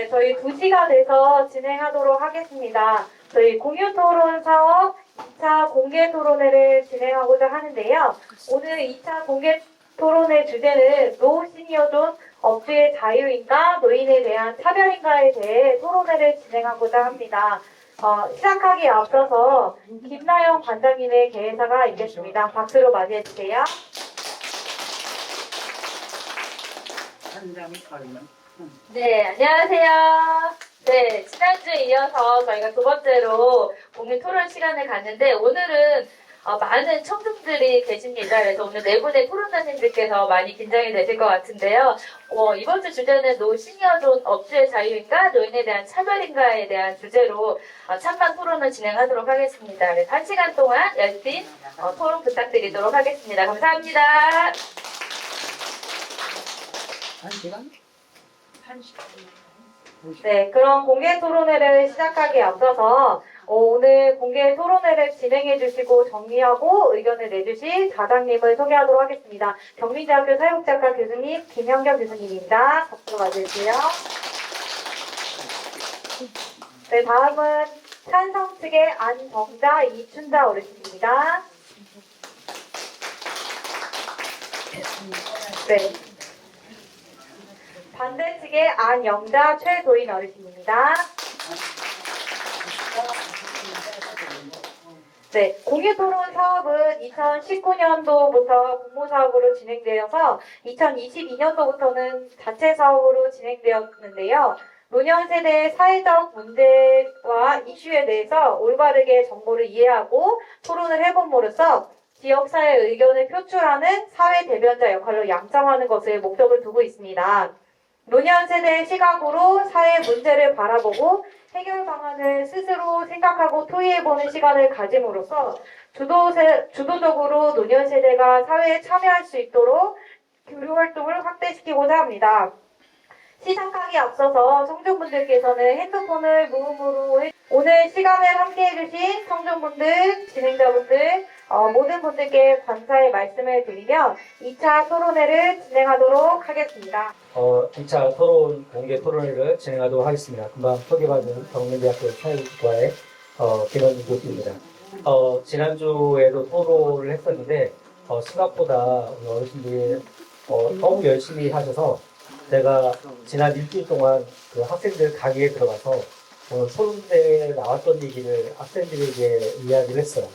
네, 저희 2시간에서 진행하도록 하겠습니다. 저희 공유토론 사업 2차 공개 토론회를 진행하고자 하는데요. 오늘 2차 공개 토론회 주제는 노 시니어존 업주의 자유인가 노인에 대한 차별인가에 대해 토론회를 진행하고자 합니다. 시작하기에 앞서서 김나영 관장님의 개회사가 있겠습니다. 박수로 맞이해주세요. 네, 안녕하세요. 네, 지난주에 이어서 저희가 두 번째로 공유 토론 시간을 갔는데 오늘은 많은 청중들이 계십니다. 그래서 오늘 네 분의 토론자님들께서 많이 긴장이 되실 것 같은데요. 이번 주 주제는 노 시니어존 업주의 자유인가 노인에 대한 차별인가에 대한 주제로 찬반 토론을 진행하도록 하겠습니다. 그래서 1시간 동안 열띤 토론 부탁드리도록 하겠습니다. 감사합니다. 1시간? 네, 그럼 공개 토론회를 시작하기에 앞서서 오늘 공개 토론회를 진행해 주시고 정리하고 의견을 내주실 자장님을 소개하도록 하겠습니다. 경민대학교 사회복지학과 교수님 김현경 교수님입니다. 박수로 맞으세요. 네, 다음은 찬성 측의 안정자 이춘자 어르신입니다. 네. 반대 측의 안영자 최도인 어르신입니다. 네, 공유토론 사업은 2019년도부터 공모사업으로 진행되어서 2022년도부터는 자체 사업으로 진행되었는데요. 노년 세대의 사회적 문제와 이슈에 대해서 올바르게 정보를 이해하고 토론을 해봄으로써 지역사회 의견을 표출하는 사회 대변자 역할로 양성하는 것을 목적을 두고 있습니다. 노년 세대의 시각으로 사회 문제를 바라보고 해결 방안을 스스로 생각하고 토의해보는 시간을 가짐으로써 주도적으로 노년 세대가 사회에 참여할 수 있도록 교류 활동을 확대시키고자 합니다. 시작하기에 앞서서 청중분들께서는 핸드폰을 무음으로 오늘 시간을 함께 해주신 청중분들, 진행자분들, 모든 분들께 감사의 말씀을 드리며 2차 토론회를 진행하도록 하겠습니다. 2차 공개 토론회를 진행하도록 하겠습니다. 금방 소개받은 경민대학교 사회복지과의 김원진 교수입니다. 지난주에도 토론을 했었는데, 생각보다 우리 어르신들이 너무 열심히 하셔서 제가 지난 일주일 동안 그 학생들 강의에 들어가서 오늘 토론대회에 나왔던 얘기를 학생들에게 이야기를 했어요.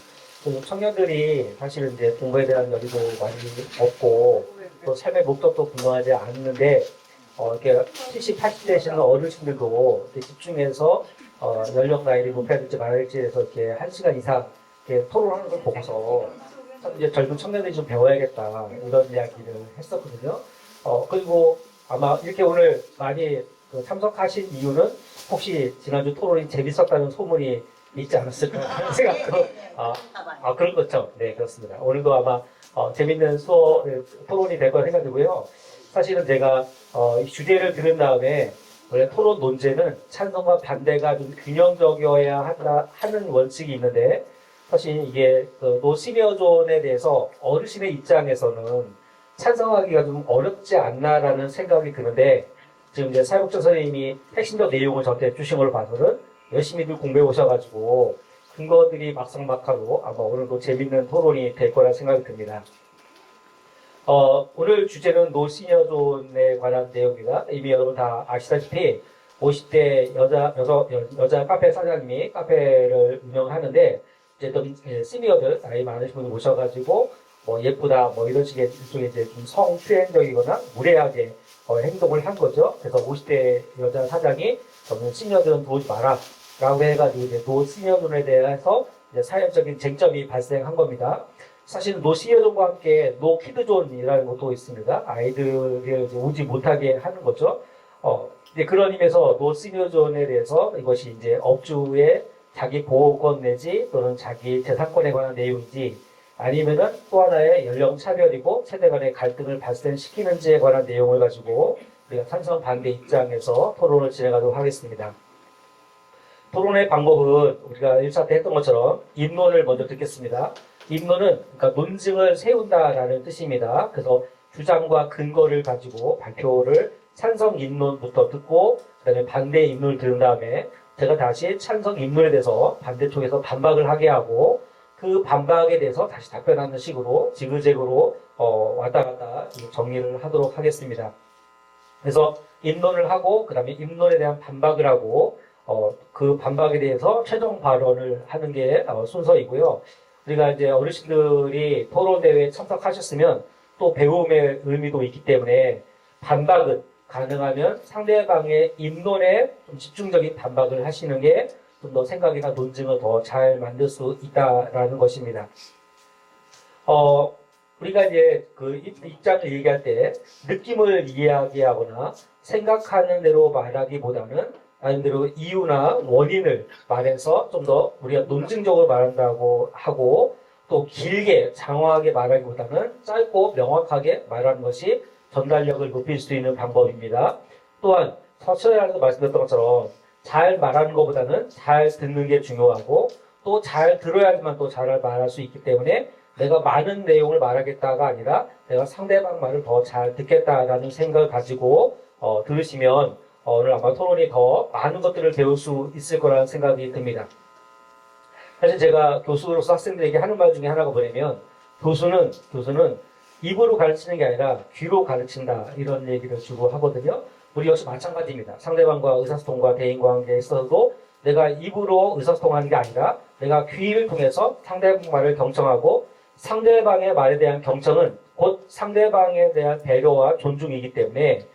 청년들이 사실 이제 공부에 대한 여유도 많이 없고 또 삶의 목적도 분명하지 않는데 이렇게 70, 80대시는 어르신들도 이렇게 집중해서 연령 나이를 높여야 될지 말아야 될지 해서 이렇게 1시간 이상 이렇게 토론하는 걸 보고서 이제 젊은 청년들이 좀 배워야겠다 이런 이야기를 했었거든요. 그리고 아마 이렇게 오늘 많이 참석하신 이유는 혹시 지난주 토론이 재밌었다는 소문이 있지 않았을까 하는 생각도 그런 거죠. 네, 그렇습니다. 오늘도 아마 재밌는 토론이 될 거라 생각되고요. 사실은 제가 이 주제를 들은 다음에 원래 토론 논제는 찬성과 반대가 좀 균형적이어야 한다 하는 원칙이 있는데 사실 이게 노 시니어존에 대해서 어르신의 입장에서는 찬성하기가 좀 어렵지 않나라는 생각이 드는데 지금 이제 사회복지 선생님이 핵심적 내용을 저한테 주신 걸 봐서는 열심히들 공부해 오셔가지고 근거들이 막상막하로 아마 오늘도 재밌는 토론이 될 거라 생각이 듭니다. 오늘 주제는 노 시니어존에 관한 내용입니다. 이미 여러분 다 아시다시피 50대 여자 카페 사장님이 카페를 운영하는데 이제 시니어들 나이 많으신 분들 모셔가지고 예쁘다 이런 식의 일종의 이제 좀 성추행적이거나 무례하게 행동을 한 거죠. 그래서 50대 여자 사장이 저는 시니어들은 들어오지 마라 라고 해가지고 이제 노 시니어존에 대해서 이제 사회적인 쟁점이 발생한 겁니다. 사실 노 시니어존과 함께 노 키드존이라는 것도 있습니다. 아이들을 이제 오지 못하게 하는 거죠. 이제 그런 의미에서 노 시니어존에 대해서 이것이 이제 업주의 자기 보호권 내지 또는 자기 재산권에 관한 내용인지 아니면은 또 하나의 연령 차별이고 세대 간의 갈등을 발생시키는지에 관한 내용을 가지고 우리가 찬성 반대 입장에서 토론을 진행하도록 하겠습니다. 토론의 방법은 우리가 1차 때 했던 것처럼 입론을 먼저 듣겠습니다. 입론은 그러니까 논증을 세운다라는 뜻입니다. 그래서 주장과 근거를 가지고 발표를 찬성 입론부터 듣고 그다음에 반대 입론을 들은 다음에 제가 다시 찬성 입론에 대해서 반대쪽에서 반박을 하게 하고 그 반박에 대해서 다시 답변하는 식으로 지그재그로 왔다 갔다 정리를 하도록 하겠습니다. 그래서 입론을 하고 그다음에 입론에 대한 반박을 하고 그 반박에 대해서 최종 발언을 하는 게 순서이고요. 우리가 이제 어르신들이 토론대회에 참석하셨으면 또 배움의 의미도 있기 때문에 반박은 가능하면 상대방의 입론에 좀 집중적인 반박을 하시는 게 좀 더 생각이나 논증을 더 잘 만들 수 있다라는 것입니다. 우리가 이제 그 입장을 얘기할 때 느낌을 이야기하거나 생각하는 대로 말하기보다는 나름대로 이유나 원인을 말해서 좀 더 우리가 논증적으로 말한다고 하고 또 길게 장황하게 말하기보다는 짧고 명확하게 말하는 것이 전달력을 높일 수 있는 방법입니다. 또한 서천에도 말씀드렸던 것처럼 잘 말하는 것보다는 잘 듣는 게 중요하고 또 잘 들어야지만 또 잘 말할 수 있기 때문에 내가 많은 내용을 말하겠다가 아니라 내가 상대방 말을 더 잘 듣겠다라는 생각을 가지고 들으시면 오늘 아마 토론이 더 많은 것들을 배울 수 있을 거라는 생각이 듭니다. 사실 제가 교수로서 학생들에게 하는 말 중에 하나가 뭐냐면 교수는 입으로 가르치는 게 아니라 귀로 가르친다 이런 얘기를 주로 하거든요. 우리 역시 마찬가지입니다. 상대방과 의사소통과 대인관계에 있어서도 내가 입으로 의사소통하는 게 아니라 내가 귀를 통해서 상대방 말을 경청하고 상대방의 말에 대한 경청은 곧 상대방에 대한 배려와 존중이기 때문에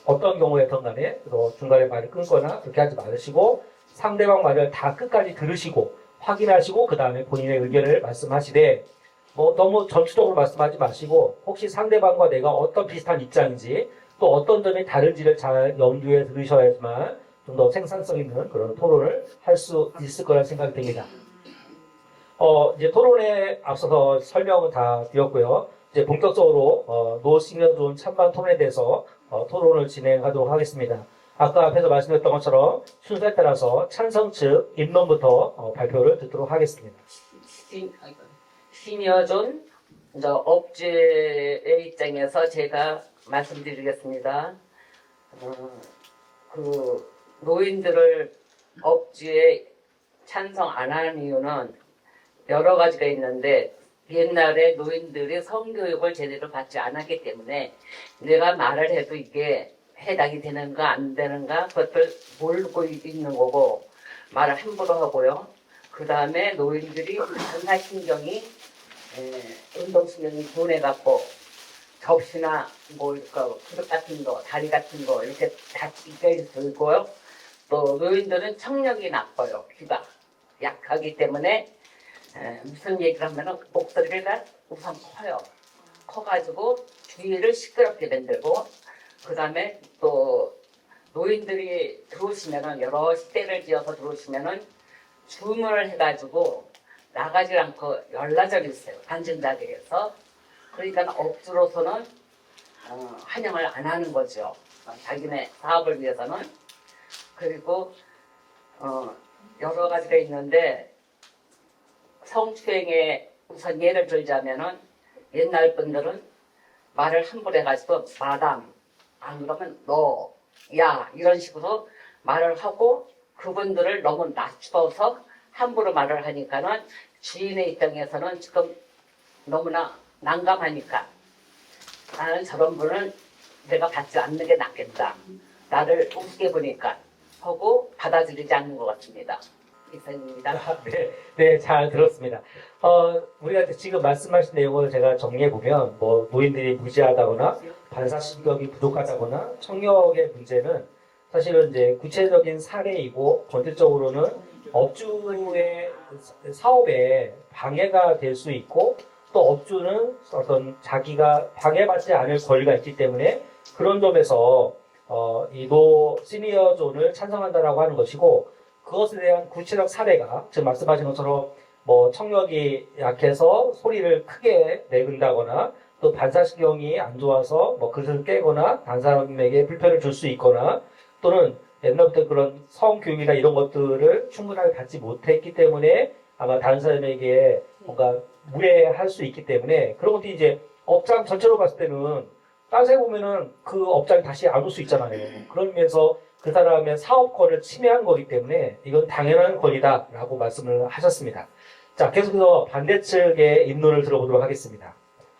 어떤 경우에든 간에 중간에 말을 끊거나 그렇게 하지 말으시고 상대방 말을 다 끝까지 들으시고 확인하시고 그 다음에 본인의 의견을 말씀하시되 너무 전투적으로 말씀하지 마시고 혹시 상대방과 내가 어떤 비슷한 입장인지 또 어떤 점이 다른지를 잘 염두에 두셔야지만 좀 더 생산성 있는 그런 토론을 할 수 있을 거라는 생각이 듭니다. 이제 토론에 앞서서 설명은 다 드렸고요. 이제 본격적으로 노 시니어존 찬반 토론에 대해서 토론을 진행하도록 하겠습니다. 아까 앞에서 말씀드렸던 것처럼 순서에 따라서 찬성 측 입론부터 발표를 듣도록 하겠습니다. 시니어존 업주의 입장에서 제가 말씀드리겠습니다. 그 노인들을 업주에 찬성 안 하는 이유는 여러 가지가 있는데 옛날에 노인들이 성교육을 제대로 받지 않았기 때문에 내가 말을 해도 이게 해당이 되는가 안 되는가 그것을 모르고 있는 거고 말을 함부로 하고요. 그 다음에 노인들이 반사신경이 운동신경이 둔해갖고 접시나 그릇 같은 거 다리 같은 거 이렇게 다치게 들고요. 또 노인들은 청력이 나빠요. 귀가 약하기 때문에 무슨 얘기를 하면 목소리가 우선 커요. 커가지고 주위를 시끄럽게 만들고 그 다음에 또 노인들이 들어오시면은 여러 시대를 지어서 들어오시면은 주문을 해가지고 나가지 않고 연락을 있어요. 간증자들에서. 그러니까 업주로서는 환영을 안 하는 거죠. 자기네 사업을 위해서는. 그리고 여러 가지가 있는데 성추행에 우선 예를 들자면은 옛날 분들은 말을 함부로 해가지고 마담 안 그러면 너, 야 이런 식으로 말을 하고 그분들을 너무 낮춰서 함부로 말을 하니까는 주인의 입장에서는 지금 너무나 난감하니까 나는 저런 분을 내가 받지 않는 게 낫겠다. 나를 우습게 보니까 하고 받아들이지 않는 것 같습니다. 이상입니다. 네, 잘 들었습니다. 우리가 지금 말씀하신 내용을 제가 정리해보면, 노인들이 무지하다거나, 반사신경이 부족하다거나, 청력의 문제는 사실은 이제 구체적인 사례이고, 본질적으로는 업주의 사업에 방해가 될 수 있고, 또 업주는 어떤 자기가 방해받지 않을 권리가 있기 때문에 그런 점에서, 이 노 시니어존을 찬성한다라고 하는 것이고, 그것에 대한 구체적 사례가 지금 말씀하신 것처럼 청력이 약해서 소리를 크게 내근다거나 또 반사신경이 안 좋아서 그릇을 깨거나 다른 사람에게 불편을 줄 수 있거나 또는 옛날부터 그런 성교육이나 이런 것들을 충분하게 받지 못했기 때문에 아마 다른 사람에게 뭔가 무례할 수 있기 때문에 그런 것들이 이제 업장 전체로 봤을 때는 딴새 보면은 그 업장이 다시 안 올 수 있잖아요. 그러면서 그 사람의 사업권을 침해한 거기 때문에 이건 당연한 권리다라고 말씀을 하셨습니다. 자, 계속해서 반대측의 입론을 들어보도록 하겠습니다.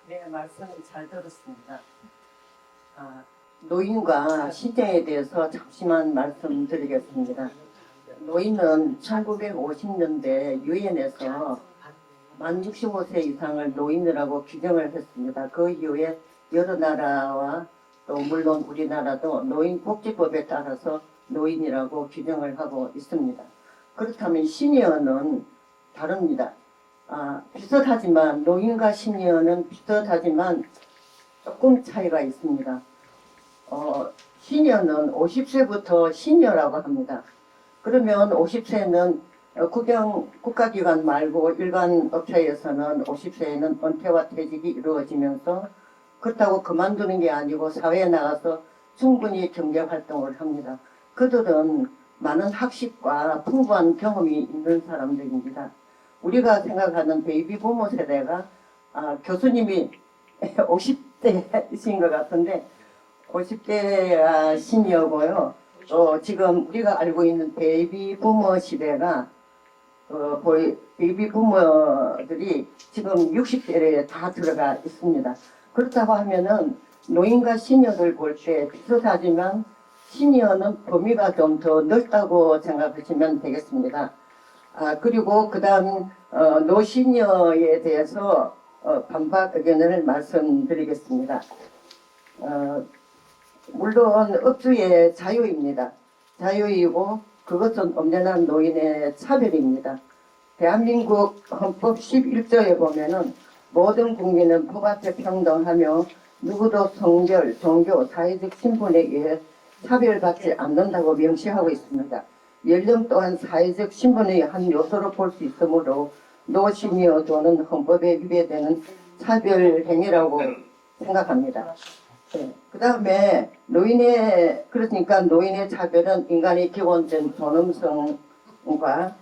네, 말씀 잘 들었습니다. 노인과 신장에 대해서 잠시만 말씀드리겠습니다. 노인은 1950년대 유엔에서 만 65세 이상을 노인이라고 규정을 했습니다. 그 이후에 여러 나라와 또 물론 우리나라도 노인복지법에 따라서 노인이라고 규정을 하고 있습니다. 그렇다면 시니어는 다릅니다. 비슷하지만 노인과 시니어는 비슷하지만 조금 차이가 있습니다. 시니어는 50세부터 시니어라고 합니다. 그러면 50세는 국가기관 말고 일반 업체에서는 50세에는 은퇴와 퇴직이 이루어지면서 그렇다고 그만두는 게 아니고 사회에 나가서 충분히 경제활동을 합니다. 그들은 많은 학식과 풍부한 경험이 있는 사람들입니다. 우리가 생각하는 베이비 부모 세대가 교수님이 50대이신 것 같은데 50대가 시니어고요. 또 지금 우리가 알고 있는 베이비 부모 시대가 베이비 부모들이 지금 60대에 다 들어가 있습니다. 그렇다고 하면은 노인과 시니어를 볼 때 비슷하지만 시니어는 범위가 좀 더 넓다고 생각하시면 되겠습니다. 그리고 그 다음 노시니어에 대해서 반박 의견을 말씀드리겠습니다. 물론 업주의 자유입니다. 자유이고 그것은 엄연한 노인의 차별입니다. 대한민국 헌법 11조에 보면은 모든 국민은 법 앞에 평등하며 누구도 성별, 종교, 사회적 신분에 의해 차별받지 않는다고 명시하고 있습니다. 연령 또한 사회적 신분의 한 요소로 볼 수 있으므로 노시니어조는 헌법에 위배되는 차별 행위라고 생각합니다. 네. 그 다음에 그러니까 노인의 차별은 인간의 기본적 존엄성과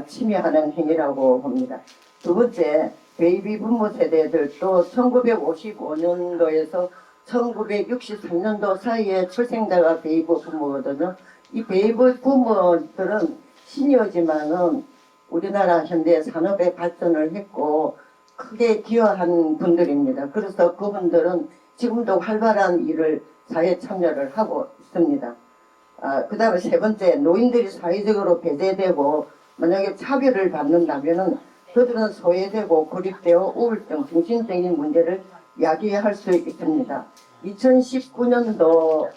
침해하는 행위라고 봅니다. 두 번째, 베이비 부모 세대들도 1955년도에서 1963년도 사이에 출생자가 베이비 부모거든요. 이 베이비 부모들은 시니어지만은 우리나라 현대 산업의 발전을 했고 크게 기여한 분들입니다. 그래서 그분들은 지금도 활발한 일을 사회 참여를 하고 있습니다. 그 다음에 세 번째, 노인들이 사회적으로 배제되고 만약에 차별을 받는다면은 그들은 소외되고 고립되어 우울증, 정신적인 문제를 야기할 수 있습니다. 2019년도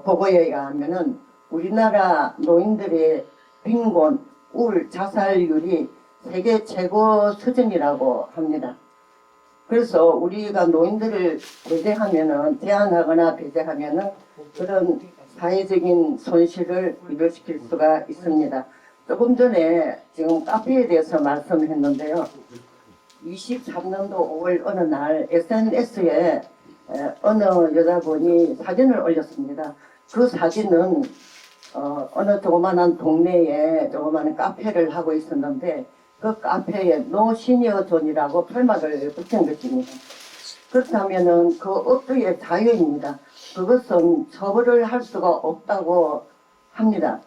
보고에 의하면은 우리나라 노인들의 빈곤, 우울, 자살률이 세계 최고 수준이라고 합니다. 그래서 우리가 노인들을 제한하거나 배제하면은 그런 사회적인 손실을 일으킬 수가 있습니다. 조금 전에 지금 카페에 대해서 말씀했는데요. 23년도 5월 어느 날 SNS에 어느 여자분이 사진을 올렸습니다. 그 사진은 어느 조그마한 동네에 조그마한 카페를 하고 있었는데 그 카페에 노시니어존이라고 표막을 붙인 것입니다. 그렇다면은 그 업주의 자유입니다. 그것은 처벌을 할 수가 없다고 합니다.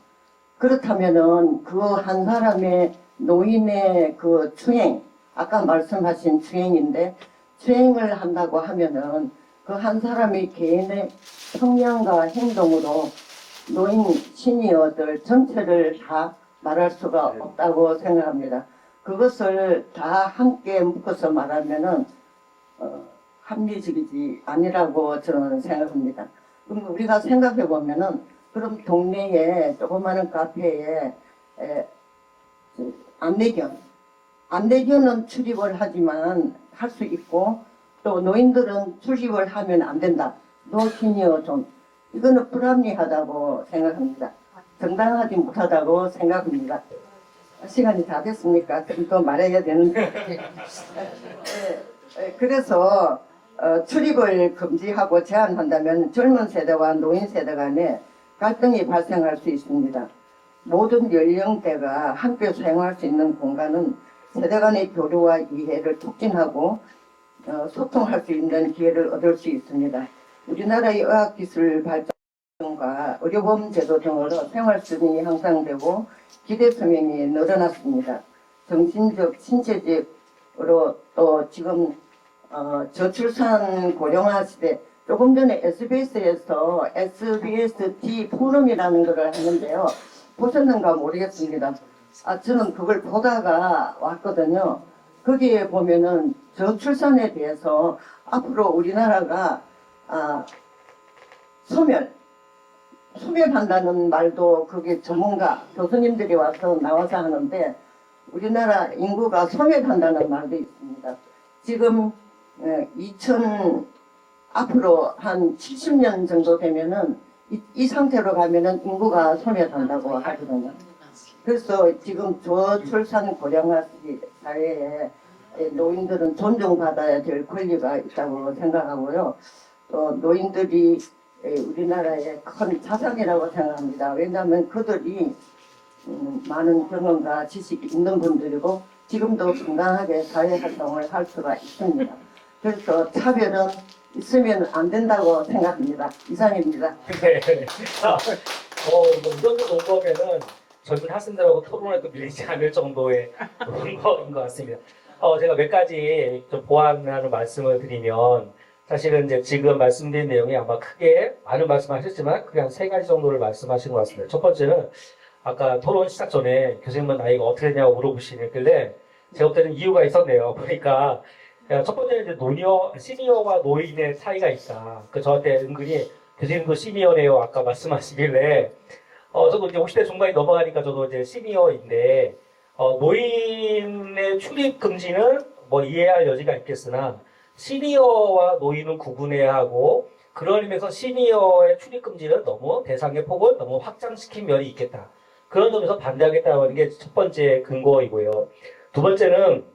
그렇다면은 그 한 사람의 노인의 그 추행, 아까 말씀하신 추행인데 추행을 한다고 하면은 그 한 사람의 개인의 성향과 행동으로 노인 시니어들 전체를 다 말할 수가 없다고 생각합니다. 그것을 다 함께 묶어서 말하면은 합리적이지 아니라고 저는 생각합니다. 그럼 우리가 생각해 보면은 그럼 동네에 조그마한 카페에 안내견은 출입을 하지만 할 수 있고 또 노인들은 출입을 하면 안 된다. 노시니어 존. 이거는 불합리하다고 생각합니다. 정당하지 못하다고 생각합니다. 시간이 다 됐습니까? 좀 더 말해야 되는데. 그래서 출입을 금지하고 제한한다면 젊은 세대와 노인 세대 간에 갈등이 발생할 수 있습니다. 모든 연령대가 함께 사용할 수 있는 공간은 세대 간의 교류와 이해를 촉진하고 소통할 수 있는 기회를 얻을 수 있습니다. 우리나라의 의학기술 발전과 의료보험 제도 등으로 생활수준이 향상되고 기대 수명이 늘어났습니다. 정신적, 신체적으로 또 지금 저출산 고령화 시대, 조금 전에 SBS에서 SBST 포럼이라는 것을 했는데요. 보셨는가 모르겠습니다. 저는 그걸 보다가 왔거든요. 거기에 보면은 저출산에 대해서 앞으로 우리나라가 소멸한다는 말도 그게 전문가 교수님들이 나와서 하는데 우리나라 인구가 소멸한다는 말도 있습니다. 지금 앞으로 한 70년 정도 되면은 이 상태로 가면은 인구가 소멸한다고 하거든요. 그래서 지금 저출산 고령화 사회에 노인들은 존중받아야 될 권리가 있다고 생각하고요. 또 노인들이 우리나라의 큰 자산이라고 생각합니다. 왜냐하면 그들이 많은 경험과 지식이 있는 분들이고 지금도 건강하게 사회활동을 할 수가 있습니다. 그래서 차별은 있으면 안 된다고 생각합니다. 이상입니다. 네. 이 정도 논거면은 젊은 학생들하고 토론해도 밀리지 않을 정도의 논거인 것 같습니다. 제가 몇 가지 좀 보완하는 말씀을 드리면, 사실은 이제 지금 말씀드린 내용이 아마 크게 많은 말씀하셨지만 크게 한 3가지 정도를 말씀하신 것 같습니다. 첫 번째는 아까 토론 시작 전에 교수님은 나이가 어떻게 되냐고 물어보시길래 제가 볼 때는 이유가 있었네요. 보니까 첫 번째는 이제 시니어와 노인의 차이가 있다. 저한테 은근히 교수님도 시니어네요 아까 말씀하시길래 저도 이제 50대 중반이 넘어가니까 저도 이제 시니어인데 노인의 출입 금지는 뭐 이해할 여지가 있겠으나 시니어와 노인은 구분해야 하고 그런 의미에서 시니어의 출입 금지는 너무 대상의 폭을 너무 확장시킨 면이 있겠다. 그런 점에서 반대하겠다는 게 첫 번째 근거이고요. 두 번째는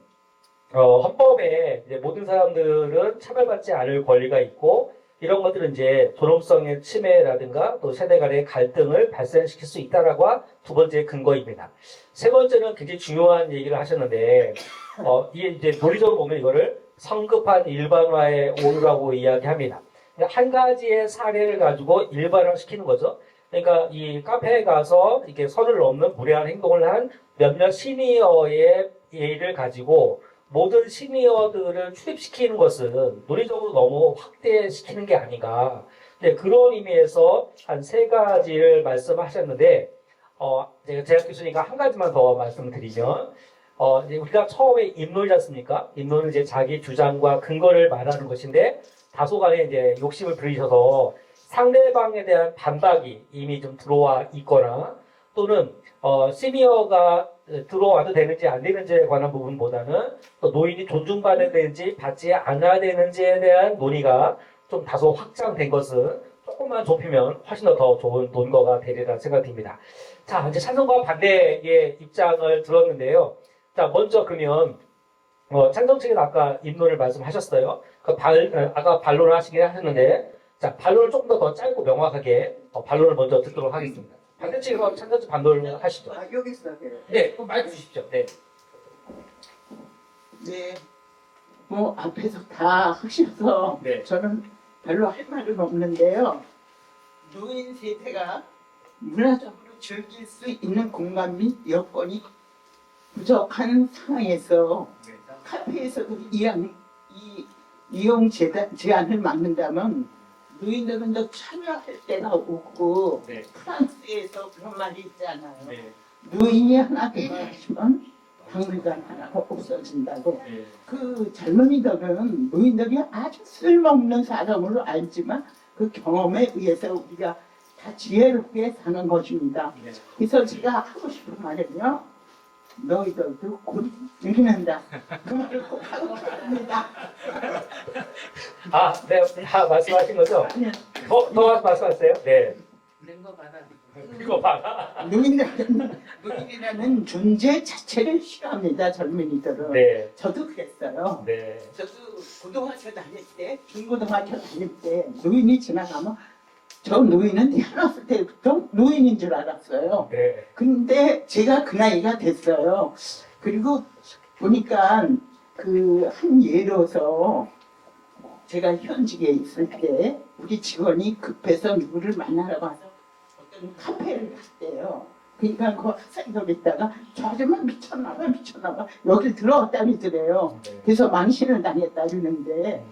헌법에 이제 모든 사람들은 차별받지 않을 권리가 있고 이런 것들은 이제 존엄성의 침해라든가 또 세대 간의 갈등을 발생시킬 수 있다라고 두 번째 근거입니다. 세 번째는 굉장히 중요한 얘기를 하셨는데 이게 이제 논리적으로 보면 이거를 성급한 일반화의 오류라고 이야기합니다. 한 가지의 사례를 가지고 일반화시키는 거죠. 그러니까 이 카페에 가서 이렇게 선을 넘는 무례한 행동을 한 몇몇 시니어의 예를 가지고 모든 시니어들을 출입시키는 것은 논리적으로 너무 확대시키는 게 아닌가. 네, 그런 의미에서 한 3가지를 말씀하셨는데, 제가 교수니까 한 가지만 더 말씀드리면, 이제 우리가 처음에 입론이지 않습니까? 입론은 이제 자기 주장과 근거를 말하는 것인데, 다소간에 이제 욕심을 부리셔서 상대방에 대한 반박이 이미 좀 들어와 있거나, 또는, 시니어가 들어와도 되는지 안 되는지에 관한 부분보다는 또 노인이 존중받아야 되는지 받지 않아야 되는지에 대한 논의가 좀 다소 확장된 것은 조금만 좁히면 훨씬 더 좋은 논거가 되리라 생각됩니다. 자, 이제 찬성과 반대의 입장을 들었는데요. 자, 먼저 그러면 찬성 측은 아까 입론을 말씀하셨어요. 아까 반론을 하시긴 하셨는데, 자, 반론을 조금 더 짧고 명확하게 반론을 먼저 듣도록 하겠습니다. 반대 측에서 찬성 측 반론을 하시죠. 여기 있어. 네, 그럼 마이크 주십시오. 네. 네, 뭐 앞에서 다 하셔서 네. 저는 별로 할 말은 없는데요. 노인 세대가 문화적으로 즐길 수 있는 공간 및 여건이 부족한 상황에서 카페에서도 이용 제한을 막는다면 노인들은 더 참여할 때가 없고 네. 프랑스에서 그런 말이 있잖아요. 네. 노인이 하나 들어가시면 박물관 하나가 없어진다고. 네. 그 젊은이들은 노인들이 아주 쓸모없는 사람으로 알지만 그 경험에 의해서 우리가 다 지혜롭게 사는 것입니다. 네. 그래서 제가 하고 싶은 말은요. 너희들도 곧 늙는다. 그 말을 꼭 하고 싶습니다. 네, 다 말씀하신 거죠? 더 말씀하세요? 네. 이거 봐라. 노인이라는 존재 자체를 싫어합니다. 젊은이들은. 네. 저도 그랬어요. 네. 저도 고등학교 다닐 때, 중고등학교 다닐 때 노인이 지나가면 저 노인은 태어났을 때부터 노인인 줄 알았어요. 네. 근데 제가 그 나이가 됐어요. 그리고 보니까 그 한 예로서 제가 현직에 있을 때 우리 직원이 급해서 누구를 만나러 가서 어떤 카페를 갔대요. 그러니까 그 학생들 있다가 저 아줌마 미쳤나봐 여길 들어갔다니 그래요. 네. 그래서 망신을 당했다 그러는데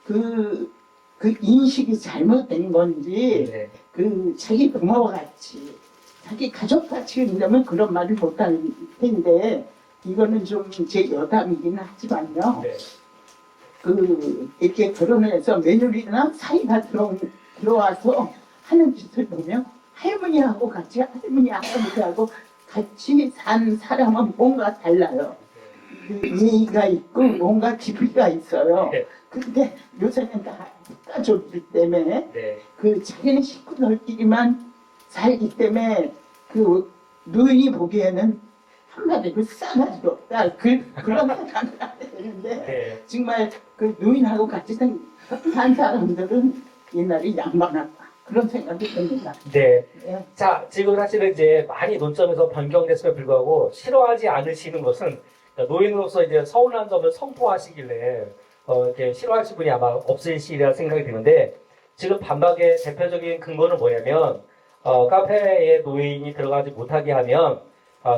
그 인식이 잘못된 건지 네. 그 자기 부모와 같이 자기 가족같이 그러면 그런 말을 못할 텐데 이거는 좀 제 여담이긴 하지만요. 네. 그 이렇게 결혼을 해서 며느리나 사이가 들어와서 하는 짓을 보면 할머니하고 할아버지하고 같이 산 사람은 뭔가 달라요. 그 예의가 있고 뭔가 깊이가 있어요. 네. 근데 요새는 다 가족이기 때문에 네. 그 자기네 식구들끼리만 살기 때문에 그 노인이 보기에는 한마디로 싸가지가 없다. 그런 생각을 해야 되는데 네. 정말 그 노인하고 같이 산 사람들은 옛날에 양반하다. 그런 생각이 듭니다. 네. 예. 자, 지금 사실은 이제 많이 논점에서 변경됐음에 불구하고 싫어하지 않으시는 것은 노인으로서 이제 서운한 점을 선포하시길래 이렇게 싫어하실 분이 아마 없으시리라 생각이 드는데 지금 반박의 대표적인 근거는 뭐냐면 카페에 노인이 들어가지 못하게 하면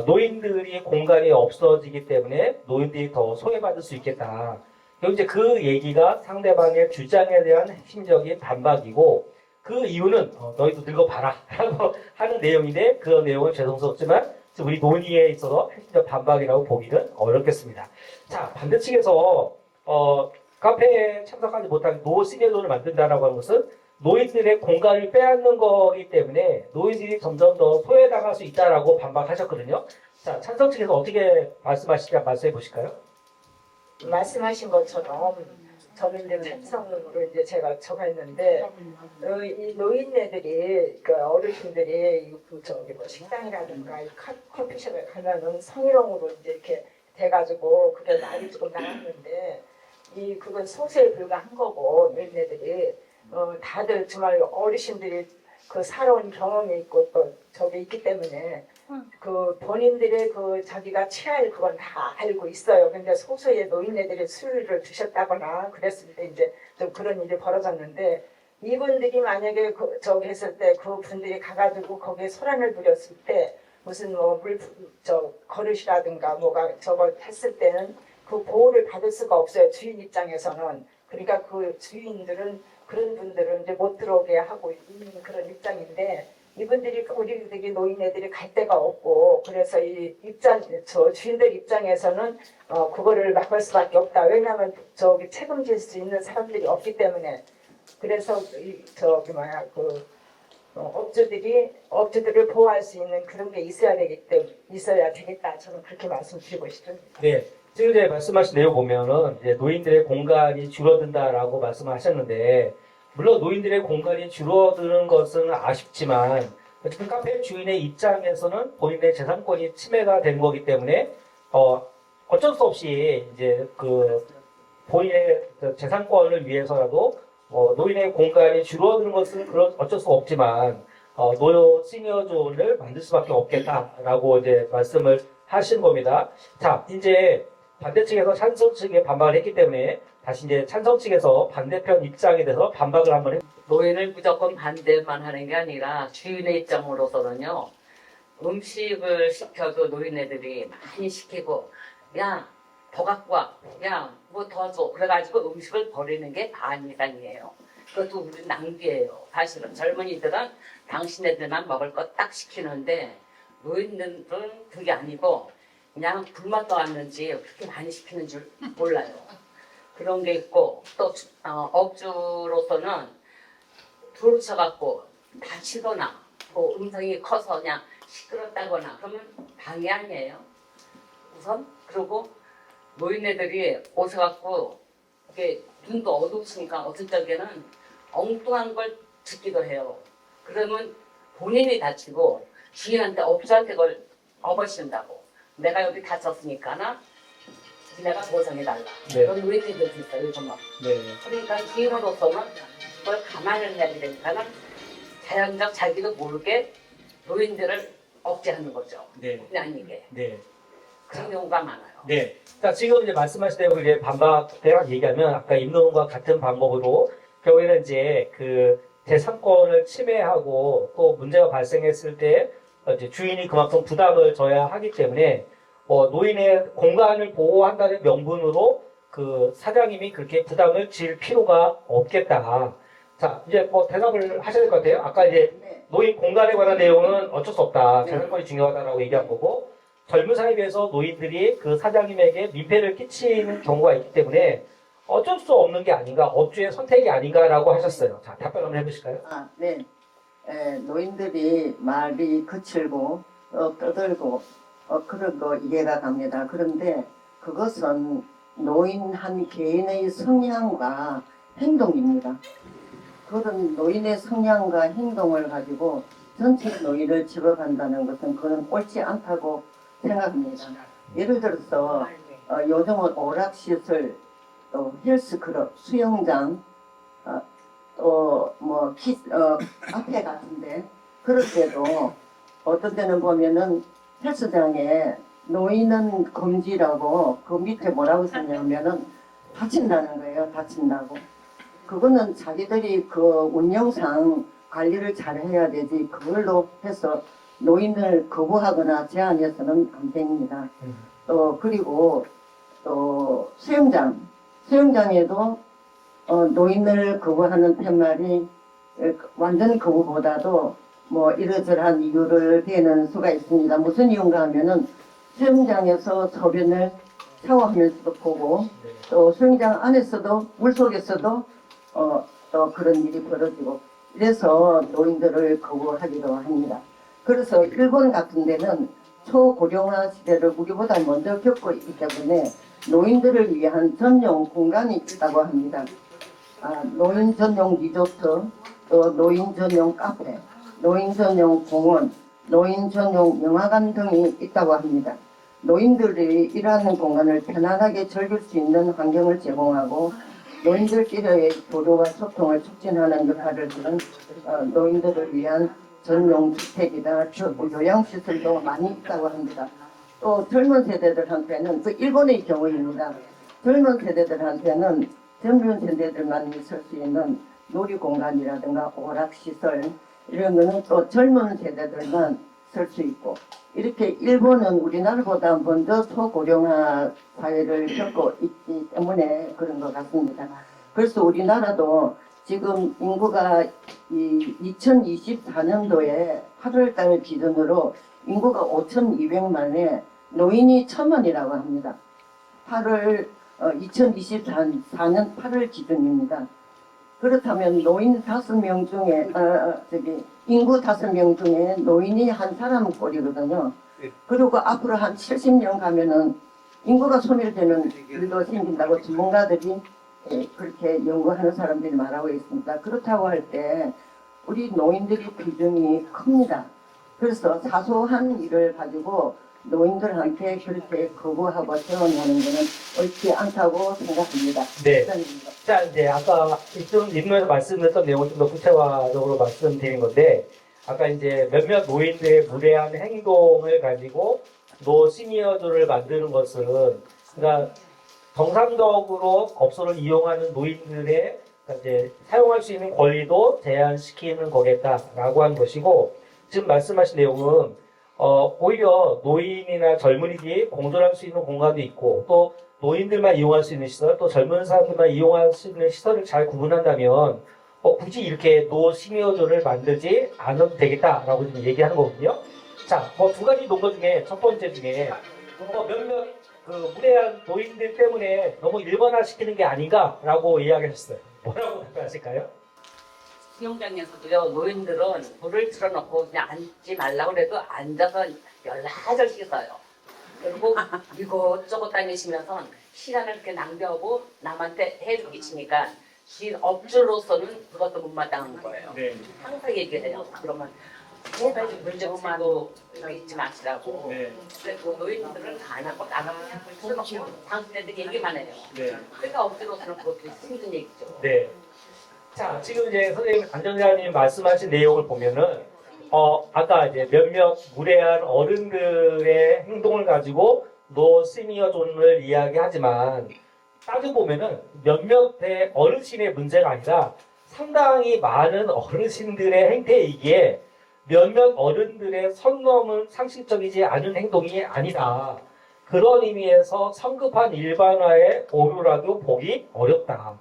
노인들이 공간이 없어지기 때문에 노인들이 더 소외받을 수 있겠다. 그리고 이제 그 얘기가 상대방의 주장에 대한 핵심적인 반박이고 그 이유는 너희도 늙어봐라 라고 하는 내용인데 그 내용은 죄송스럽지만 우리 논의에 있어서 핵심적 반박이라고 보기는 어렵겠습니다. 자, 반대측에서 카페에 참석하지 못한 노시니어존을 만든다라고 하는 것은 노인들의 공간을 빼앗는 거기 때문에 노인들이 점점 더 소외당할 수 있다라고 반박하셨거든요. 자, 찬성 측에서 어떻게 말씀하시냐 말씀해 보실까요? 말씀하신 것처럼 저는 이제 찬성으로 이제 제가 적었는데 이 노인네들이 그 어르신들이 저기 뭐 식당이라든가 이 커피숍에 가면은 성희롱으로 이제 이렇게 돼가지고 그게 말이 조금 나왔는데 그건 소수에 불과한 거고 노인네들이 다들 정말 어르신들이 그 살아온 경험이 있고 또 저기 있기 때문에 그 본인들의 그 자기가 취할 그건 다 알고 있어요. 근데 소수의 노인네들이 술을 드셨다거나 그랬을 때 이제 좀 그런 일이 벌어졌는데 이분들이 만약에 저기 했을 때 그 분들이 가가지고 거기에 소란을 부렸을 때 무슨 뭐 거릇이라든가 뭐가 저거 했을 때는 그 보호를 받을 수가 없어요. 주인 입장에서는. 그러니까 그 주인들은 그런 분들은 이제 못 들어오게 하고 있는 그런 입장인데 이분들이 우리들이 노인네들이 갈 데가 없고 그래서 저 주인들 입장에서는 그거를 막을 수밖에 없다. 왜냐하면 저기 책임질 수 있는 사람들이 없기 때문에 그래서 업주들을 보호할 수 있는 그런 게 있어야 되겠다. 저는 그렇게 말씀드리고 싶습니다. 네. 지금 이제 말씀하신 내용 보면은 이제 노인들의 공간이 줄어든다라고 말씀하셨는데 물론 노인들의 공간이 줄어드는 것은 아쉽지만 어쨌든 카페 주인의 입장에서는 본인의 재산권이 침해가 되는 거기 때문에 어쩔 수 없이 이제 그 본인의 재산권을 위해서라도 노인의 공간이 줄어드는 것은 어쩔 수가 없지만 시니어존을 만들 수밖에 없겠다라고 이제 말씀을 하신 겁니다. 자, 이제 반대측에서 찬성 측에 반박을 했기 때문에 다시 이제 찬성 측에서 반대편 입장에 대해서 반박을 한번 해. 노인을 무조건 반대만 하는 게 아니라 주인의 입장으로서는요. 음식을 시켜도 노인네들이 많이 시키고 야 더 갖고 와, 야 뭐 더 줘. 그래가지고 음식을 버리는 게 반 이상이에요. 그것도 우리 낭비예요. 사실은 젊은이들은 당신네들만 먹을 거 딱 시키는데 노인들은 그게 아니고 그냥 굶어 떠왔는지 그렇게 많이 시키는 줄 몰라요. 그런 게 있고 또 업주로서는 부르쳐갖고 다치거나 뭐 음성이 커서 그냥 시끄럽다거나 그러면 방해 아니에요. 우선 그리고 노인네들이 오셔갖고 이게 눈도 어두우시니까 어떤 적에는 엉뚱한 걸 듣기도 해요. 그러면 본인이 다치고 주인한테 업주한테 그걸 업어신다고. 내가 여기 다쳤으니까나 내가 보상해달라. 네. 그런 노인네들도 있어요. 요즘은. 네. 그러니까 주인으로서는 그걸 감안을 해야 되니까는 자연적 자기도 모르게 노인들을 억제하는 거죠. 네. 본의 아니게. 네. 그런 경우가 많아요. 네. 자, 지금 이제 말씀하신 대로 이제 반박대로 얘기하면 아까 임노원과 같은 방법으로 경우에는 이제 그 제3권을 침해하고 또 문제가 발생했을 때 이제 주인이 그만큼 부담을 져야 하기 때문에 노인의 공간을 보호한다는 명분으로 그 사장님이 그렇게 부담을 질 필요가 없겠다. 자, 이제 뭐 대답을 하셔야 될 것 같아요. 아까 이제 네. 노인 공간에 관한 내용은 어쩔 수 없다. 네. 재산권이 중요하다라고 얘기한 거고, 젊은 사회에 비해서 노인들이 그 사장님에게 민폐를 끼치는 경우가 있기 때문에 어쩔 수 없는 게 아닌가, 업주의 선택이 아닌가라고 하셨어요. 자, 답변 한번 해보실까요? 네. 노인들이 말이 거칠고 떠들고 그런 거 이해가 갑니다. 그런데 그것은 노인 한 개인의 성향과 행동입니다. 그런 노인의 성향과 행동을 가지고 전체 노인을 취급한다는 것은 그건 옳지 않다고 생각합니다. 예를 들어서 요즘은 오락시설, 또 헬스클럽, 수영장, 또뭐 카페 같은데 그럴 때도 어떤 데는 보면은 헬스장에 노인은 금지라고 그 밑에 뭐라고 쓰냐면은 다친다는 거예요. 다친다고. 그거는 자기들이 그 운영상 관리를 잘 해야 되지 그걸로 해서 노인을 거부하거나 제한해서는 안 됩니다. 또 그리고 또 수영장에도 노인을 거부하는 팻말이 완전 거부보다도 뭐 이러저러한 이유를 대는 수가 있습니다. 무슨 이유인가 하면은 수영장에서 소변을 샤워하면서도 보고 또 수영장 안에서도 물속에서도 또 그런 일이 벌어지고 이래서 노인들을 거부하기도 합니다. 그래서 일본 같은 데는 초고령화 시대를 우리보다 먼저 겪고 있기 때문에 노인들을 위한 전용 공간이 있다고 합니다. 노인 전용 리조트, 또 노인 전용 카페, 노인 전용 공원, 노인 전용 영화관 등이 있다고 합니다. 노인들이 일하는 공간을 편안하게 즐길 수 있는 환경을 제공하고 노인들끼리의 교류와 소통을 촉진하는 역할을 하는 노인들을 위한 전용 주택이나 요양시설도 많이 있다고 합니다. 또 젊은 세대들한테는 그 일본의 경우입니다. 젊은 세대들한테는 젊은 세대들만 있을 수 있는 놀이공간이라든가 오락시설 이런 거는 또 젊은 세대들만 쓸 수 있고 이렇게 일본은 우리나라보다 먼저 초고령화 사회를 겪고 있기 때문에 그런 것 같습니다. 그래서 우리나라도 지금 인구가 2024년도에 8월달 기준으로 인구가 5,200만에 노인이 1,000만이라고 합니다. 2024년 8월 기준입니다. 그렇다면 노인 5명 중에 인구 5명 중에 노인이 한 사람 꼴이거든요. 그리고 앞으로 한 70년 가면은 인구가 소멸되는 일도 생긴다고 전문가들이 그렇게 연구하는 사람들이 말하고 있습니다. 그렇다고 할 때 우리 노인들의 비중이 큽니다. 그래서 사소한 일을 가지고 노인들한테 그렇게 거부하고 제한하는 것은 옳지 않다고 생각합니다. 네. 자, 이제 아까 이쪽 인문에서 말씀드렸던 내용을 좀 더 구체화적으로 말씀드린 건데, 아까 이제 몇몇 노인들의 무례한 행동을 가지고 노 시니어들을 만드는 것은, 그러니까 정상적으로 업소를 이용하는 노인들의 이제 사용할 수 있는 권리도 제한시키는 거겠다라고 한 것이고, 지금 말씀하신 내용은 오히려 노인이나 젊은이들이 공존할 수 있는 공간도 있고 또 노인들만 이용할 수 있는 시설, 또 젊은 사람들만 이용할 수 있는 시설을 잘 구분한다면 굳이 이렇게 노 시니어존을 만들지 않아도 되겠다라고 지금 얘기하는 거거든요. 자, 뭐 두 가지 논거 중에 첫 번째 중에 몇몇 그 무례한 노인들 때문에 너무 일반화시키는 게 아닌가라고 이야기하셨어요. 뭐라고 답변하실까요? 수영장에서도요, 노인들은 불을 틀어놓고 그냥 앉지 말라고 그래도 앉아서 열나절씩 써요. 그리고 이것저것 다니시면서 시간을 그렇게 낭비하고 남한테 해를 끼치니까 업주로서는 그것도 못마땅한 거예요. 네. 항상 얘기해요. 그러면 제발 문제만 있지 마시라고. 네. 그래서 노인들은 안 하고 나가면 틀어놓고 당신네들이 얘기만 해요. 네. 그러니까 업주로서는 그것도 힘든 얘기죠. 네. 자, 지금 이제 선생님, 안전자님 말씀하신 내용을 보면은, 아까 이제 몇몇 무례한 어른들의 행동을 가지고 노 시니어 존을 이야기하지만, 따져보면은 몇몇의 어르신의 문제가 아니라 상당히 많은 어르신들의 행태이기에 몇몇 어른들의 선 넘은 상식적이지 않은 행동이 아니다. 그런 의미에서 성급한 일반화의 오류라도 보기 어렵다.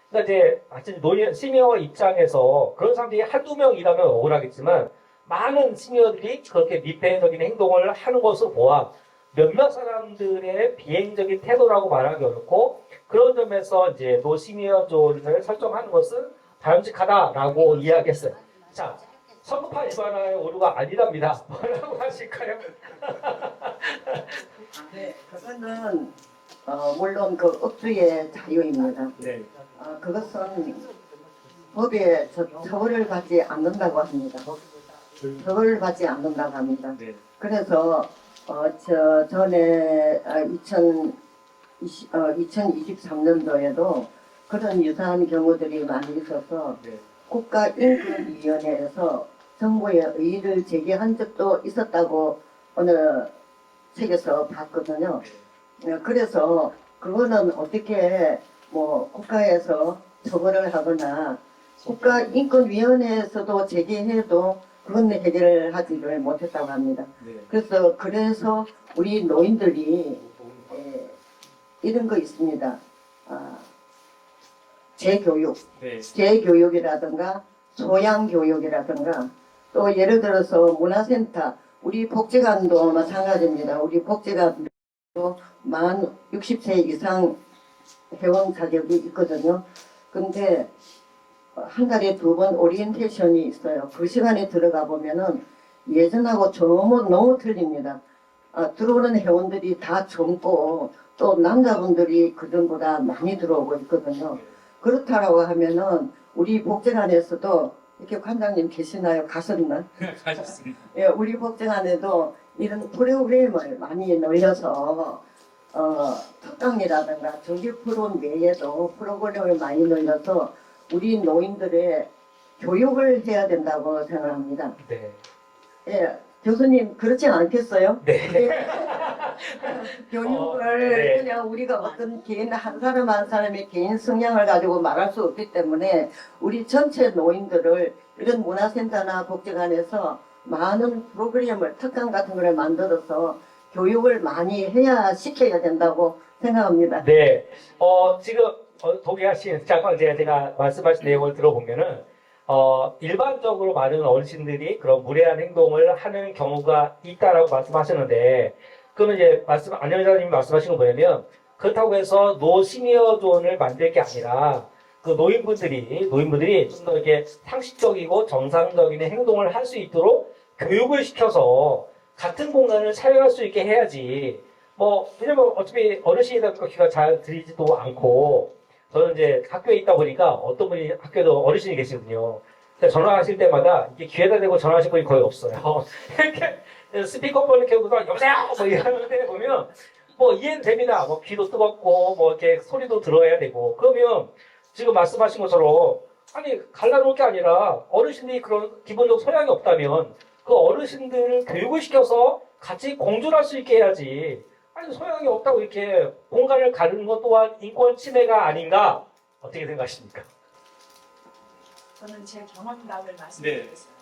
그러니까 이제 하여튼 시니어 입장에서 그런 사람들이 한두 명이라면 억울하겠지만 많은 시니어들이 그렇게 미폐적인 행동을 하는 것을 보아 몇몇 사람들의 비행적인 태도라고 말하기 어렵고 그런 점에서 이제 노 시니어 존을 설정하는 것은 바람직하다라고 이야기했어요. 자, 성급한 일반화의 오류가 아니랍니다. 뭐라고 하실까요? 네, 그거는 물론 그 업주의 자유입니다. 네. 그것은 법에 처벌을 받지 않는다고 합니다. 처벌을 받지 않는다고 합니다. 네. 그래서 전에 2023년도에도 그런 유사한 경우들이 많이 있어서 네. 국가인권위원회에서 정부에 의의를 제기한 적도 있었다고 어느 책에서 봤거든요. 그래서 그거는 어떻게 뭐 국가에서 처벌을 하거나 국가인권위원회에서도 제기해도 그건 해결을 하지를 못했다고 합니다. 네. 그래서 우리 노인들이 이런 거 있습니다. 재교육, 네. 재교육이라든가 소양교육이라든가 또 예를 들어서 문화센터, 우리 복지관도 마찬가지입니다. 우리 복지관도 만 60세 이상 회원 자격이 있거든요. 근데 한 달에 2번 오리엔테이션이 있어요. 그 시간에 들어가 보면은 예전하고 너무 틀립니다. 들어오는 회원들이 다 젊고 또 남자분들이 그전보다 많이 들어오고 있거든요. 그렇다라고 하면은 우리 복지관에서도 이렇게 관장님 계시나요? 가셨나? 가셨습니다. 예, 우리 복지관에도 이런 프로그램을 많이 늘려서 특강이라든가 정기 프로그램 외에도 프로그램을 많이 늘려서 우리 노인들의 교육을 해야 된다고 생각합니다. 네. 예, 교수님 그렇지 않겠어요? 네. 교육을 네. 그냥 우리가 어떤 개인 한 사람 한 사람의 개인 성향을 가지고 말할 수 없기 때문에 우리 전체 노인들을 이런 문화센터나 복지관에서 많은 프로그램을 특강 같은 걸 만들어서 교육을 많이 해야 시켜야 된다고 생각합니다. 네. 지금 동의하신 잠깐 제가 말씀하신 내용을 들어보면은 일반적으로 많은 어르신들이 그런 무례한 행동을 하는 경우가 있다라고 말씀하셨는데 그러면 이제 안 여자님이 말씀하신 거 뭐냐면 그렇다고 해서 노 시니어 존을 만들 게 아니라 그 노인분들이 좀 더 이렇게 상식적이고 정상적인 행동을 할 수 있도록 교육을 시켜서 같은 공간을 사용할 수 있게 해야지. 왜냐면 어차피 어르신이다 보니까 귀가 잘 들리지도 않고 저는 이제 학교에 있다 보니까 어떤 분이 학교에도 어르신이 계시거든요. 전화하실 때마다 이게 귀에다 대고 전화하실 분이 거의 없어요. 이렇게 스피커폰을 켜고서 여보세요! 이러는데 보면 이해는 됩니다. 귀도 뜨겁고 이렇게 소리도 들어야 되고 그러면 지금 말씀하신 것처럼 아니 갈라놓을 게 아니라 어르신들이 그런 기본적 소양이 없다면 그 어르신들을 교육을 시켜서 같이 공존할 수 있게 해야지. 아니 소양이 없다고 이렇게 공간을 가르는 것 또한 인권 침해가 아닌가? 어떻게 생각하십니까? 저는 제 경험담을 네. 말씀드리겠습니다.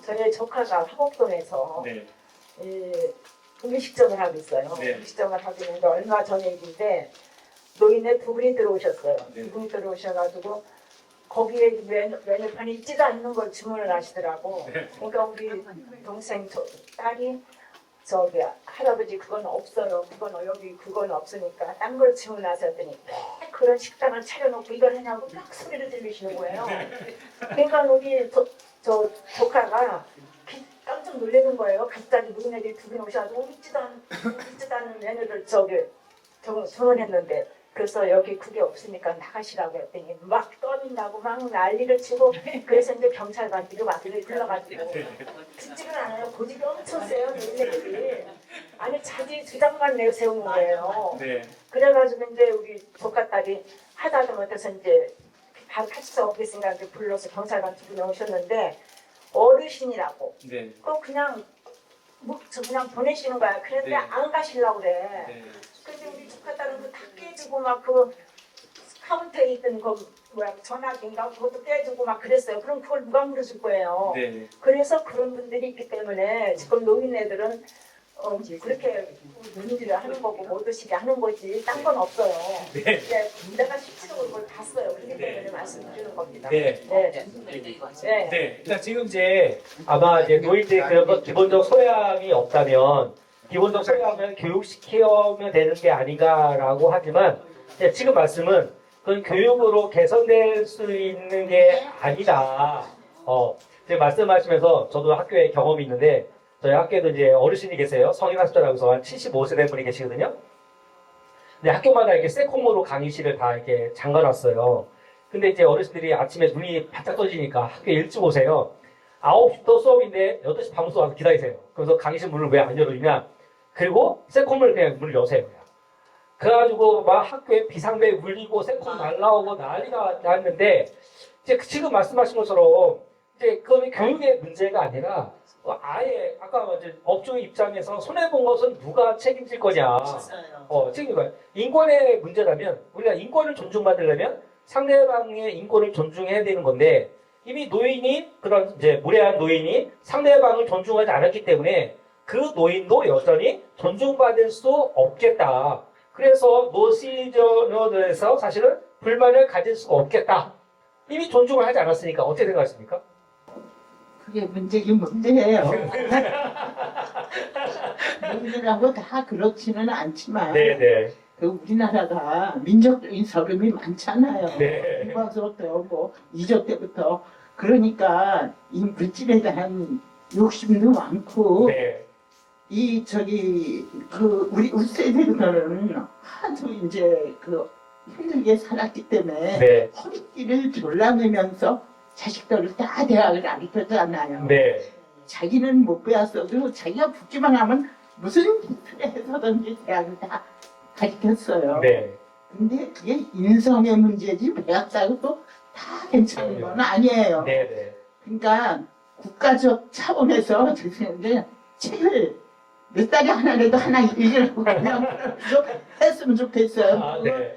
저희 조카가 화곡동에서 네. 음식점을 하고 있어요. 네. 음식점을 하고 있는데 얼마 전 얘기인데 노인네 2분이 들어오셨어요. 네. 2분이 들어오셔가지고 거기에 메뉴판이 있지도 않는 걸 주문을 하시더라고. 네. 그러니까 우리 동생 딸이 할아버지 그건 없어요. 그건 없으니까 딴 걸 주문하셨더니 그런 식당을 차려놓고 이걸 하냐고 막 소리를 들리시는 거예요. 그러니까 우리 조카가 깜짝 놀라는 거예요. 갑자기 노인네들이 2분이 오셔가지고 있지도 않은 메뉴를 주문했는데 그래서 여기 그게 없으니까 나가시라고 했더니 막 떠닌다고 막 난리를 치고 그래서 이제 경찰관들이 와들이 불러가지고 듣지를 않아요. 고집이 엄청 세요. 노인네들이. 아니 자기 주장만 내세우는 거예요. 네. 그래가지고 이제 우리 조카 딸이 하다도 못해서 이제 할 수 없겠으니까 이제 불러서 경찰관 2분이 오셨는데 어르신이라고 네. 그냥 그냥 보내시는 거야. 그런데 네. 안 가시려고 그래. 네. 근데 우리 조카 딸은 다 깨지고 막 그 카운터에 있던 그 뭐야 전화기인가 그것도 떼주고 막 그랬어요. 그럼 그걸 누가 물어줄 거예요. 네. 그래서 그런 분들이 있기 때문에 지금 노인네들은 그렇게 문의를 하는 거고 모두시게 하는 거지 딴 건 없어요. 네. 이제 내가 실제로 그걸 봤어요. 그렇기 때문에 네. 말씀드리는 겁니다. 네. 네. 네. 네. 그러니까 지금 이제 아마 이제 노인들 그런 것 기본적 소양이 없다면 기본적 소양을 교육시키면 되는 게 아닌가라고 하지만 지금 말씀은 그건 교육으로 개선될 수 있는 게 아니다. 지금 말씀하시면서 저도 학교에 경험이 있는데 저희 학교에도 이제 어르신이 계세요. 성인 학습자라고 해서 한 75세 된 분이 계시거든요. 근데 학교마다 이렇게 새콤으로 강의실을 다 이렇게 잠가놨어요. 근데 이제 어르신들이 아침에 눈이 바짝 떠지니까 학교에 일찍 오세요. 9시부터 수업인데 8시 반부터 와서 기다리세요. 그래서 강의실 문을 왜 안 열어주냐. 그리고 새콤을 그냥 문을 여세요. 그래가지고 막 학교에 비상벨 울리고 새콤 날라오고 난리가 났는데 이제 지금 말씀하신 것처럼 이제 그건 교육의 문제가 아니라 아예 아까 이제 업주 입장에서 손해본 것은 누가 책임질 거냐. 책임을 인권의 문제라면 우리가 인권을 존중받으려면 상대방의 인권을 존중해야 되는 건데 이미 노인이 그런 이제 무례한 노인이 상대방을 존중하지 않았기 때문에 그 노인도 여전히 존중받을 수 없겠다. 그래서 노시저너들에서 사실은 불만을 가질 수가 없겠다. 이미 존중을 하지 않았으니까 어떻게 생각하십니까? 그게 문제긴 문제예요. 노인들하고 다 그렇지는 않지만 네네. 그 우리나라가 민족적인 서름이 많잖아요. 네. 일본서부터 뭐 이조 때부터 그러니까 이 물질에 대한 욕심도 많고 네. 이 저기 그 우리 세대들은 하도 이제 그 힘들게 살았기 때문에 네. 허리띠를 졸라매면서 자식들을 다 대학을 가르쳤잖아요. 네. 자기는 못 배웠어도 자기가 붙기만 하면 무슨 틀에서든지 대학을 다 가르쳤어요. 네. 근데 그게 인성의 문제지 배웠다고 또 다 괜찮은 건 아니에요. 네네. 그러니까 국가적 차원에서 죄송한데 책을 몇 달에 하나라도 하나 읽으라고 그냥 했으면 좋겠어요. 아, 네.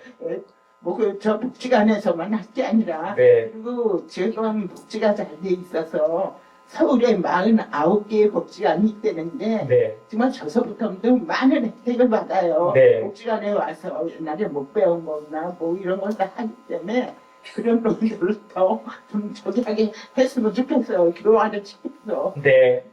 뭐저 복지관에서만 할 게 아니라 네. 그리고 지금 복지가 잘 돼 있어서 서울에 49개의 복지관이 있다는데 네. 정말 저서부터도 많은 혜택을 받아요. 네. 복지관에 와서 옛날에 못 배운 거나 뭐 이런 걸 다 하기 때문에 그런 놈들을 더 좀 저기하게 했으면 좋겠어요. 교환을 시켜서. 네.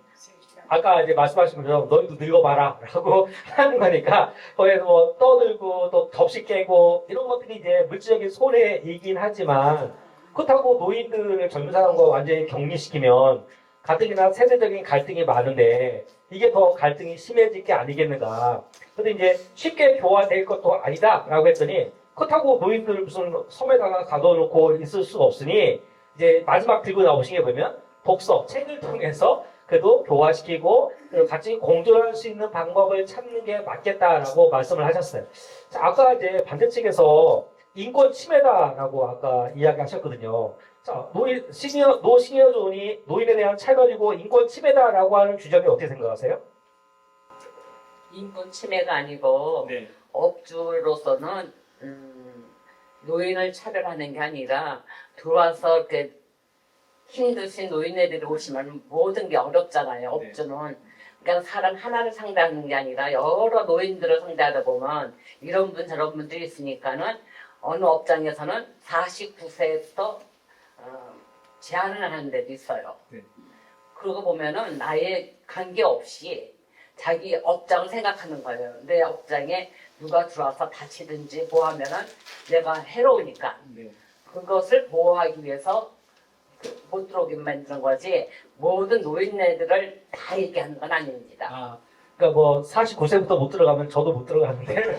아까 이제 말씀하신 것처럼 너희도 늙어봐라 라고 하는 거니까 거기서 뭐 떠들고 또 접시 깨고 이런 것들이 이제 물질적인 손해이긴 하지만 그렇다고 노인들을 젊은 사람과 완전히 격리시키면 가뜩이나 세대적인 갈등이 많은데 이게 더 갈등이 심해질 게 아니겠는가. 근데 이제 쉽게 교화될 것도 아니다 라고 했더니 그렇다고 노인들을 무슨 섬에다가 가둬놓고 있을 수가 없으니 이제 마지막 들고 나오신 게 보면 독서, 책을 통해서 그래도 교화시키고 같이 공존할 수 있는 방법을 찾는 게 맞겠다라고 말씀을 하셨어요. 자, 아까 이제 반대측에서 인권 침해다라고 아까 이야기하셨거든요. 자, 노시니어존이 노인에 대한 차별이고 인권 침해다라고 하는 주장이 어떻게 생각하세요? 인권 침해가 아니고 네. 업주로서는 노인을 차별하는 게 아니라 들어와서 이렇게 힘드신 노인네들이 오시면 모든 게 어렵잖아요. 업주는. 그러니까 사람 하나를 상대하는 게 아니라 여러 노인들을 상대하다 보면 이런 분 저런 분들이 있으니까는 어느 업장에서는 49세부터 제한을 하는 데도 있어요. 네. 그러고 보면은 나에 관계없이 자기 업장을 생각하는 거예요. 내 업장에 누가 들어와서 다치든지 뭐 하면은 내가 해로우니까 네. 그것을 보호하기 위해서 못 들어오게 만드는 거지 모든 노인네들을 다 얘기하는 건 아닙니다. 아, 그러니까 뭐 49세부터 못 들어가면 저도 못 들어가는데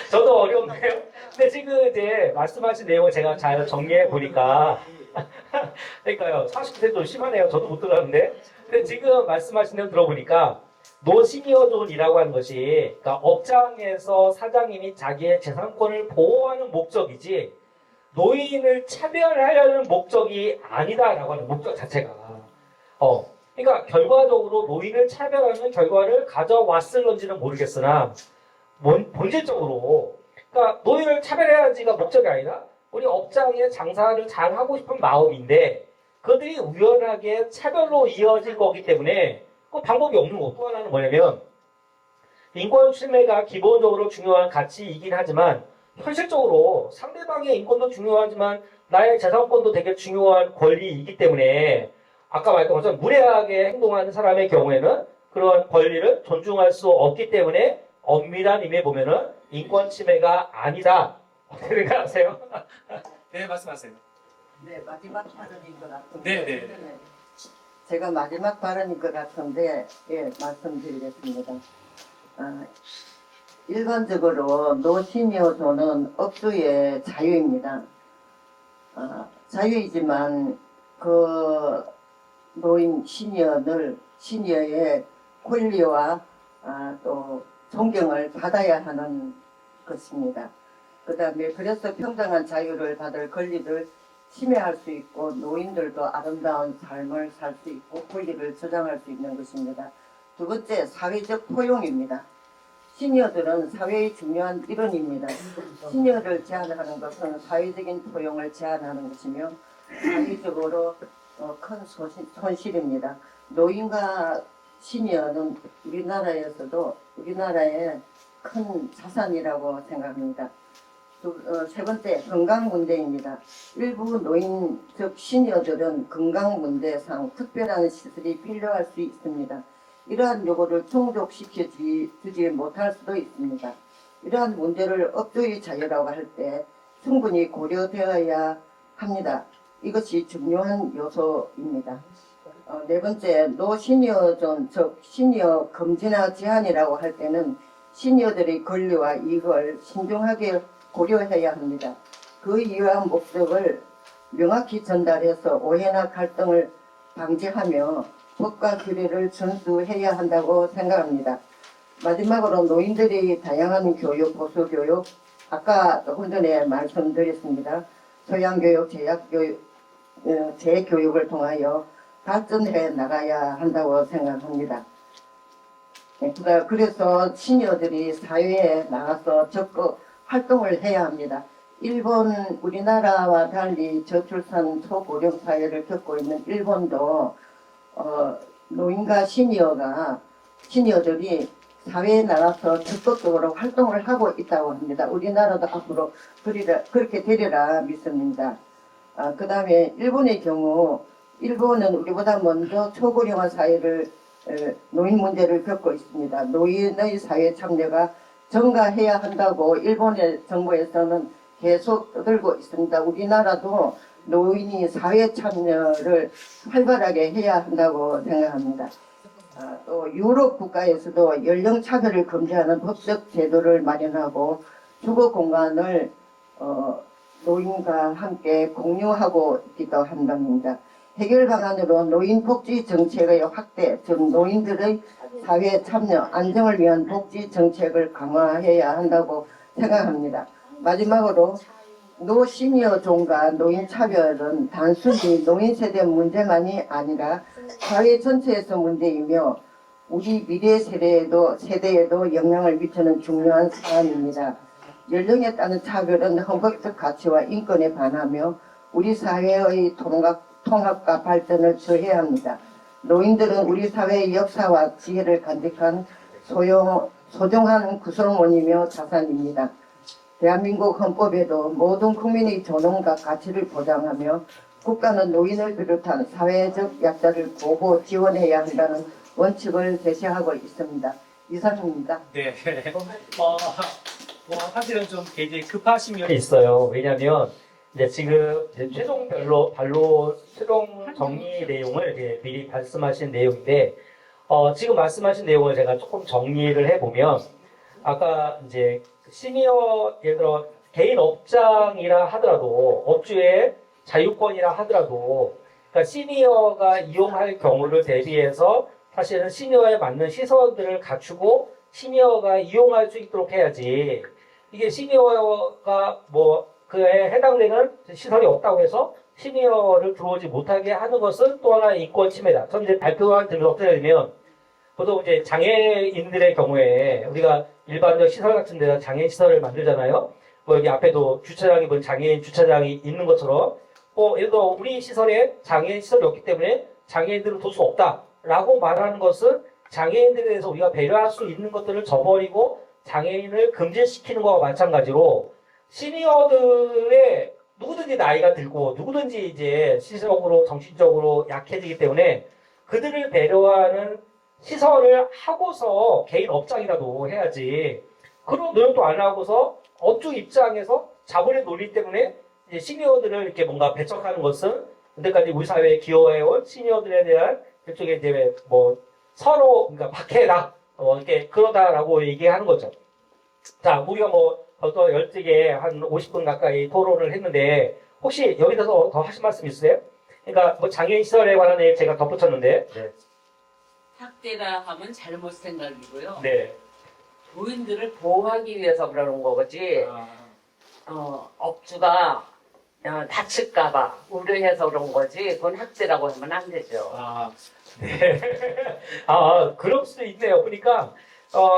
저도 어려운데요. 근데 지금 이제 말씀하신 내용을 제가 잘 정리해 보니까 그러니까요 49세도 심하네요. 저도 못 들어가는데 근데 지금 말씀하신 내용 들어보니까 노시니어존이라고 하는 것이 그러니까 업장에서 사장님이 자기의 재산권을 보호하는 목적이지 노인을 차별하려는 목적이 아니다라고 하는 목적 자체가 그러니까 결과적으로 노인을 차별하는 결과를 가져왔을런지는 모르겠으나 본질적으로 그러니까 노인을 차별해야지가 목적이 아니라 우리 업장에 장사를 잘 하고 싶은 마음인데 그들이 우연하게 차별로 이어질 거기 때문에 그 방법이 없는 거. 또 하나는 뭐냐면 인권 침해가 기본적으로 중요한 가치이긴 하지만 현실적으로 상대방의 인권도 중요하지만 나의 재산권도 되게 중요한 권리이기 때문에 아까 말했던 것처럼 무례하게 행동하는 사람의 경우에는 그런 권리를 존중할 수 없기 때문에 엄밀한 의미에 보면은 인권 침해가 아니다. 어떻게 생각하세요? 네, 말씀하세요. 네, 마지막 발언인 것 같은데. 네. 제가 마지막 발언인 것 같은데, 예, 말씀드리겠습니다. 일반적으로 노시니어조는 업주의 자유입니다. 자유이지만 그 노인 시니어의 권리와 또 존경을 받아야 하는 것입니다. 그 다음에 그래서 평등한 자유를 받을 권리를 침해할 수 있고 노인들도 아름다운 삶을 살 수 있고 권리를 저장할 수 있는 것입니다. 두 번째, 사회적 포용입니다. 시니어들은 사회의 중요한 일원입니다. 시니어를 제한하는 것은 사회적인 포용을 제한하는 것이며 사회적으로 큰 손실입니다. 노인과 시니어는 우리나라에서도 우리나라의 큰 자산이라고 생각합니다. 세 번째, 건강 문제입니다. 일부 노인, 즉 시니어들은 건강 문제상 특별한 시설이 필요할 수 있습니다. 이러한 요구를 충족시켜주지 못할 수도 있습니다. 이러한 문제를 업주의 자유라고 할 때 충분히 고려되어야 합니다. 이것이 중요한 요소입니다. 네 번째, 노시니어존, 즉 시니어 금지나 제한이라고 할 때는 시니어들의 권리와 이익을 신중하게 고려해야 합니다. 그 이유와 목적을 명확히 전달해서 오해나 갈등을 방지하며 법과 규례를 준수해야 한다고 생각합니다. 마지막으로 노인들이 다양한 교육, 보수교육, 아까 조금 전에 말씀드렸습니다. 소양교육, 재교육을 통하여 발전해 나가야 한다고 생각합니다. 그래서 시니어들이 사회에 나가서 적극 활동을 해야 합니다. 우리나라와 달리 저출산 초고령 사회를 겪고 있는 일본도 노인과 시니어들이 사회에 나가서 적극적으로 활동을 하고 있다고 합니다. 우리나라도 앞으로 그렇게 되리라 믿습니다. 그 다음에 일본의 경우 일본은 우리보다 먼저 초고령화 사회를 노인 문제를 겪고 있습니다. 노인의 사회 참여가 증가해야 한다고 일본의 정부에서는 계속 떠들고 있습니다. 우리나라도 노인이 사회 참여를 활발하게 해야 한다고 생각합니다. 또 유럽 국가에서도 연령 차별을 금지하는 법적 제도를 마련하고 주거 공간을 노인과 함께 공유하고 있기도 한답니다. 해결 방안으로 노인 복지 정책의 확대, 즉 노인들의 사회 참여, 안정을 위한 복지 정책을 강화해야 한다고 생각합니다. 마지막으로 노시니어존과 노인 차별은 단순히 노인 세대 문제만이 아니라 사회 전체에서 문제이며 우리 미래 세대에도 영향을 미치는 중요한 사안입니다. 연령에 따른 차별은 헌법적 가치와 인권에 반하며 우리 사회의 통합과 발전을 저해합니다. 노인들은 우리 사회의 역사와 지혜를 간직한 소중한 구성원이며 자산입니다. 대한민국 헌법에도 모든 국민의 존엄과 가치를 보장하며 국가는 노인을 비롯한 사회적 약자를 보호 지원해야 한다는 원칙을 제시하고 있습니다. 이상입니다. 네. 사실은 좀 굉장히 급하신 면이 있어요. 왜냐하면 이제 지금 최종 정리 내용을 이제 미리 말씀하신 내용인데, 지금 말씀하신 내용을 제가 조금 정리를 해보면, 아까 이제 시니어, 예를 들어 개인 업장이라 하더라도, 업주의 자유권이라 하더라도, 그러니까 시니어가 이용할 경우를 대비해서 사실은 시니어에 맞는 시설들을 갖추고 시니어가 이용할 수 있도록 해야지, 이게 시니어가 그에 해당되는 시설이 없다고 해서 시니어를 들어오지 못하게 하는 것은 또 하나의 인권 침해다. 저는 이제 발표한 점을 어떻게 되면, 보통 이제 장애인들의 경우에 우리가 일반적 시설 같은 데다 장애인 시설을 만들잖아요. 뭐 여기 앞에도 주차장이 뭐 장애인 주차장이 있는 것처럼 예를 들어 우리 시설에 장애인 시설이 없기 때문에 장애인들은 돌 수 없다라고 말하는 것은 장애인들에 대해서 우리가 배려할 수 있는 것들을 저버리고 장애인을 금지시키는 것과 마찬가지로 시니어들의 누구든지 나이가 들고 누구든지 이제 시적으로 정신적으로 약해지기 때문에 그들을 배려하는 시설을 하고서 개인 업장이라도 해야지 그런 노력도 안 하고서 업주 입장에서 자본의 논리 때문에 이제 시니어들을 이렇게 뭔가 배척하는 것은 그때까지 우리 사회에 기여해온 시니어들에 대한 일종의 이제 뭐 서로 그러니까 박해다 이렇게 그러다라고 얘기하는 거죠. 자, 우리가 뭐 벌써 12개 한 50분 가까이 토론을 했는데 혹시 여기서 더 하실 말씀 있으세요? 그러니까 뭐 장애인 시설에 관한 얘기 제가 덧붙였는데. 네. 학대라 하면 잘못 생각이고요. 네. 노인들을 보호하기 위해서 그러는 거지. 업주가 다칠까봐 우려해서 그런 거지. 그건 학대라고 하면 안 되죠. 네. 그럴 수도 있네요. 그러니까